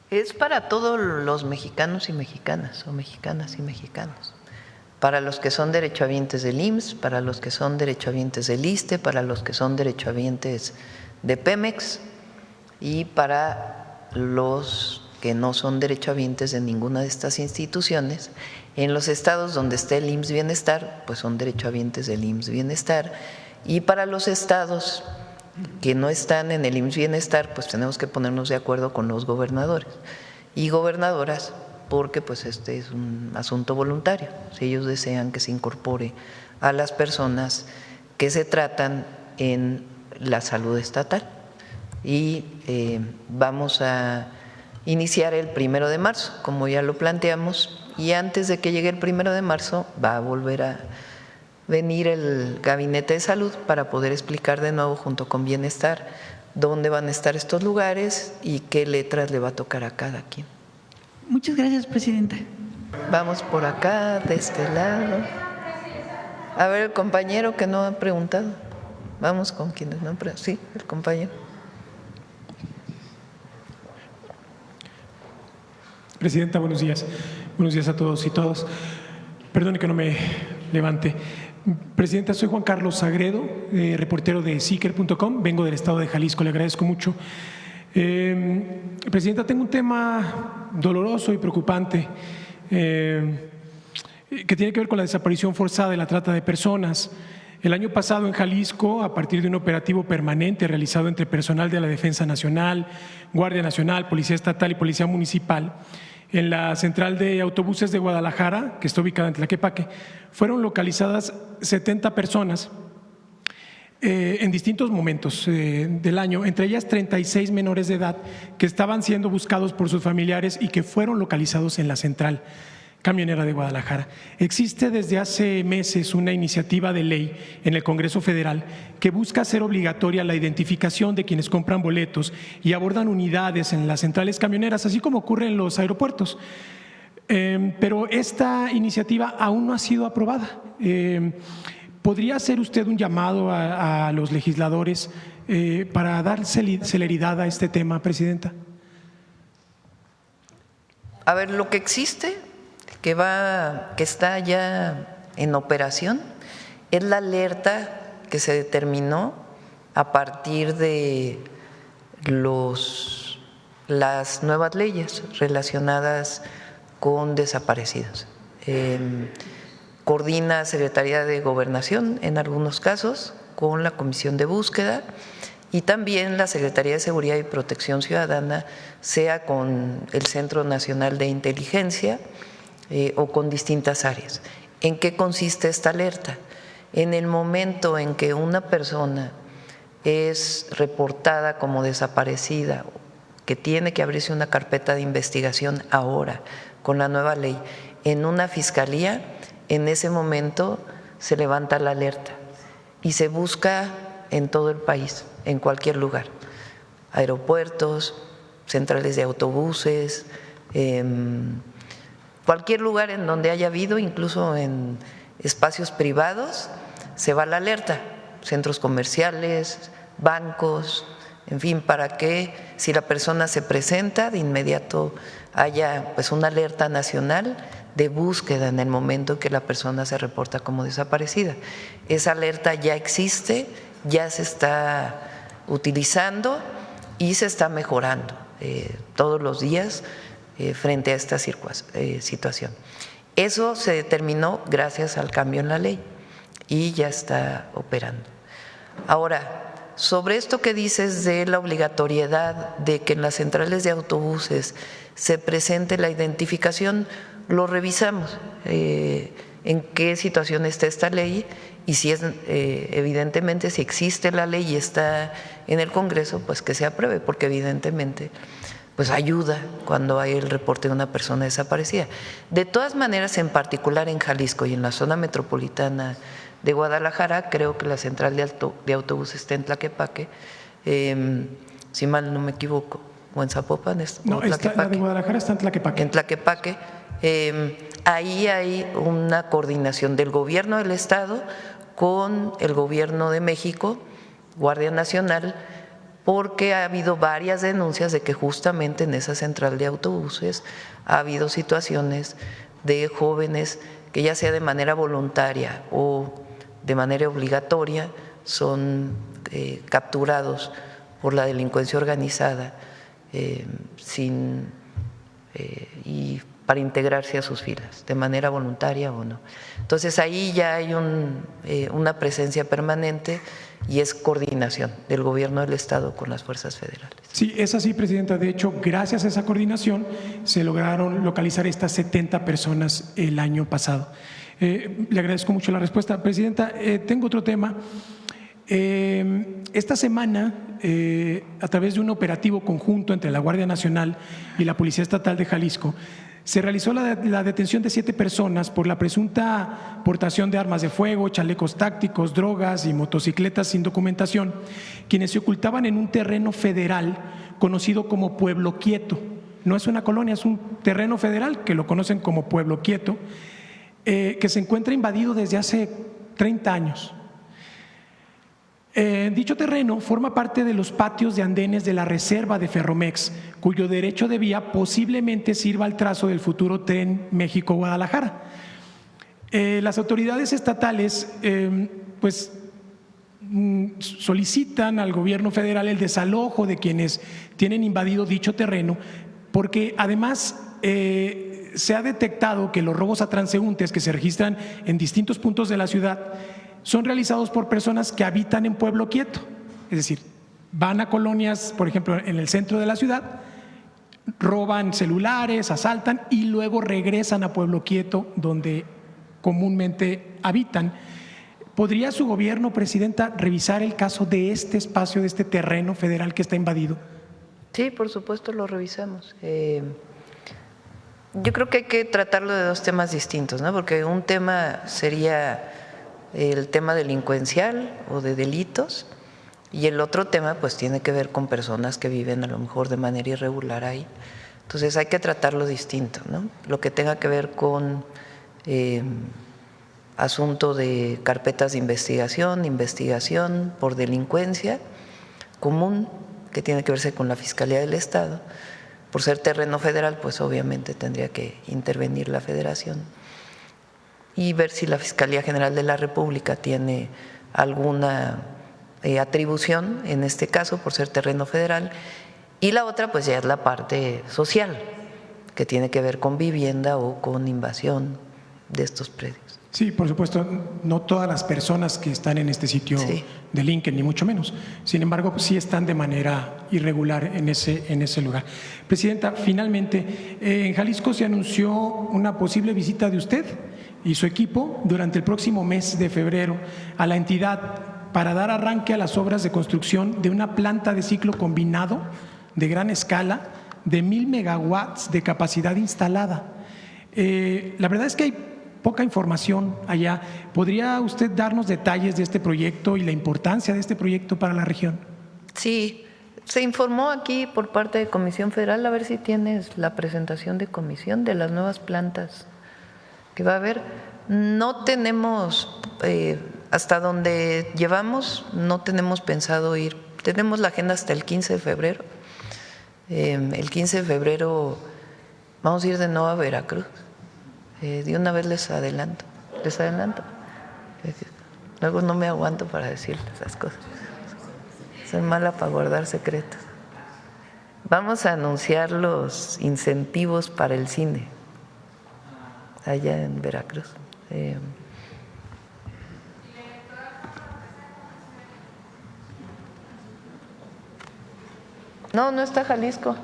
Es para todos los mexicanos y mexicanas, o mexicanas y mexicanos. Para los que son derechohabientes del IMSS, para los que son derechohabientes del ISSSTE, para los que son derechohabientes de Pemex y para los que no son derechohabientes de ninguna de estas instituciones. En los estados donde esté el IMSS Bienestar, pues son derechohabientes del IMSS Bienestar, y para los estados que no están en el IMSS Bienestar, pues tenemos que ponernos de acuerdo con los gobernadores y gobernadoras, porque pues este es un asunto voluntario, si ellos desean que se incorpore a las personas que se tratan en la salud estatal. Y vamos a iniciar el 1 de marzo, como ya lo planteamos, y antes de que llegue el 1 de marzo va a volver a venir el Gabinete de Salud para poder explicar de nuevo junto con Bienestar dónde van a estar estos lugares y qué letras le va a tocar a cada quien. Muchas gracias, Presidenta. Vamos por acá, de este lado. A ver, el compañero que no ha preguntado. Vamos con quienes no han preguntado. Sí, el compañero. Presidenta, buenos días. Buenos días a todos y todas. Perdone que no me levante. Presidenta, soy Juan Carlos Sagredo, reportero de Seeker.com, vengo del estado de Jalisco, le agradezco mucho. Presidenta, tengo un tema doloroso y preocupante que tiene que ver con la desaparición forzada y la trata de personas. El año pasado en Jalisco, a partir de un operativo permanente realizado entre personal de la Defensa Nacional, Guardia Nacional, Policía Estatal y Policía Municipal, en la central de autobuses de Guadalajara, que está ubicada en Tlaquepaque, fueron localizadas 70 personas en distintos momentos del año, entre ellas 36 menores de edad que estaban siendo buscados por sus familiares y que fueron localizados en la central camionera de Guadalajara. Existe desde hace meses una iniciativa de ley en el Congreso Federal que busca hacer obligatoria la identificación de quienes compran boletos y abordan unidades en las centrales camioneras, así como ocurre en los aeropuertos. Pero esta iniciativa aún no ha sido aprobada. ¿Podría hacer usted un llamado a los legisladores para dar celeridad a este tema, Presidenta? A ver, lo que existe, que está ya en operación, es la alerta que se determinó a partir de las nuevas leyes relacionadas con desaparecidos. Coordina Secretaría de Gobernación en algunos casos con la Comisión de Búsqueda y también la Secretaría de Seguridad y Protección Ciudadana, sea con el Centro Nacional de Inteligencia o con distintas áreas. ¿En qué consiste esta alerta? En el momento en que una persona es reportada como desaparecida, que tiene que abrirse una carpeta de investigación ahora con la nueva ley en una fiscalía, en ese momento se levanta la alerta y se busca en todo el país, en cualquier lugar, aeropuertos, centrales de autobuses, cualquier lugar en donde haya habido, incluso en espacios privados, se va la alerta, centros comerciales, bancos, en fin, para que si la persona se presenta, de inmediato haya pues una alerta nacional de búsqueda en el momento en que la persona se reporta como desaparecida. Esa alerta ya existe, ya se está utilizando y se está mejorando todos los días frente a esta situación. Eso se determinó gracias al cambio en la ley y ya está operando. Ahora, sobre esto que dices de la obligatoriedad de que en las centrales de autobuses se presente la identificación, lo revisamos en qué situación está esta ley y si es evidentemente si existe la ley y está en el Congreso, pues que se apruebe, porque evidentemente pues ayuda cuando hay el reporte de una persona desaparecida. De todas maneras, en particular en Jalisco y en la zona metropolitana de Guadalajara, creo que la central de autobuses está en Tlaquepaque, si mal no me equivoco, o en Zapopan. No, la de Guadalajara está en Tlaquepaque. En Tlaquepaque. Ahí hay una coordinación del gobierno del estado con el gobierno de México, Guardia Nacional, porque ha habido varias denuncias de que justamente en esa central de autobuses ha habido situaciones de jóvenes que ya sea de manera voluntaria o de manera obligatoria son capturados por la delincuencia organizada y para integrarse a sus filas, de manera voluntaria o no. Entonces ahí ya hay una presencia permanente y es coordinación del gobierno del estado con las fuerzas federales. Sí, es así, Presidenta. De hecho, gracias a esa coordinación se lograron localizar estas 70 personas el año pasado. Le agradezco mucho la respuesta. Presidenta, tengo otro tema. Esta semana, a través de un operativo conjunto entre la Guardia Nacional y la Policía Estatal de Jalisco, se realizó la detención de 7 personas por la presunta portación de armas de fuego, chalecos tácticos, drogas y motocicletas sin documentación, quienes se ocultaban en un terreno federal conocido como Pueblo Quieto. No es una colonia, es un terreno federal que lo conocen como Pueblo Quieto, que se encuentra invadido desde hace 30 años. Dicho terreno forma parte de los patios de andenes de la reserva de Ferromex, cuyo derecho de vía posiblemente sirva al trazo del futuro tren México-Guadalajara. Las autoridades estatales solicitan al gobierno federal el desalojo de quienes tienen invadido dicho terreno, porque además se ha detectado que los robos a transeúntes que se registran en distintos puntos de la ciudad son realizados por personas que habitan en Pueblo Quieto, es decir, van a colonias, por ejemplo, en el centro de la ciudad, roban celulares, asaltan y luego regresan a Pueblo Quieto, donde comúnmente habitan. ¿Podría su gobierno, Presidenta, revisar el caso de este espacio, de este terreno federal que está invadido? Sí, por supuesto lo revisamos. Yo creo que hay que tratarlo de dos temas distintos, ¿no? Porque un tema sería el tema delincuencial o de delitos y el otro tema pues tiene que ver con personas que viven a lo mejor de manera irregular ahí. Entonces hay que tratarlo distinto, ¿no? Lo que tenga que ver con asunto de carpetas de investigación por delincuencia común, que tiene que verse con la Fiscalía del Estado. Por ser terreno federal, pues obviamente tendría que intervenir la Federación y ver si la Fiscalía General de la República tiene alguna atribución, en este caso, por ser terreno federal, y la otra pues ya es la parte social, que tiene que ver con vivienda o con invasión de estos predios. Sí, por supuesto, no todas las personas que están en este sitio delinquen, ni mucho menos. Sin embargo, sí están de manera irregular en ese lugar. Presidenta, finalmente, en Jalisco se anunció una posible visita de usted y su equipo durante el próximo mes de febrero a la entidad para dar arranque a las obras de construcción de una planta de ciclo combinado de gran escala de 1,000 megawatts de capacidad instalada. La verdad es que hay poca información allá. ¿Podría usted darnos detalles de este proyecto y la importancia de este proyecto para la región? Sí, se informó aquí por parte de Comisión Federal, a ver si tienes la presentación de comisión de las nuevas plantas que va a haber. No tenemos, hasta donde llevamos, no tenemos pensado ir. Tenemos la agenda hasta el 15 de febrero. El 15 de febrero vamos a ir de nuevo a Veracruz. De una vez les adelanto. Luego no me aguanto para decirles esas cosas. Soy mala para guardar secretos. Vamos a anunciar los incentivos para el cine allá en Veracruz. No está Jalisco.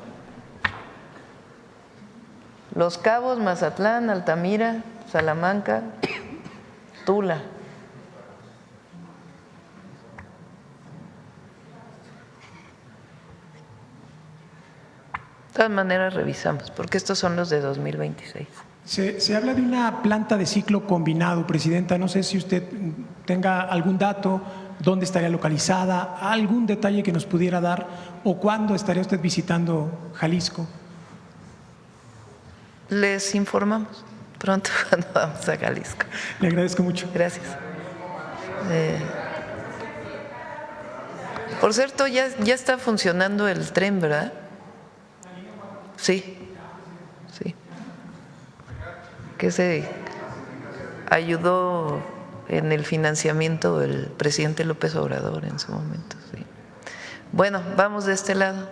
Los Cabos, Mazatlán, Altamira, Salamanca, Tula. De todas maneras revisamos, porque estos son los de 2026. Se habla de una planta de ciclo combinado, Presidenta. No sé si usted tenga algún dato, dónde estaría localizada, algún detalle que nos pudiera dar o cuándo estaría usted visitando Jalisco. Les informamos pronto cuando vamos a Jalisco. Le agradezco mucho. Gracias. Por cierto, ya está funcionando el tren, ¿verdad? Sí. Que se ayudó en el financiamiento el presidente López Obrador en su momento. Sí. Bueno, vamos de este lado.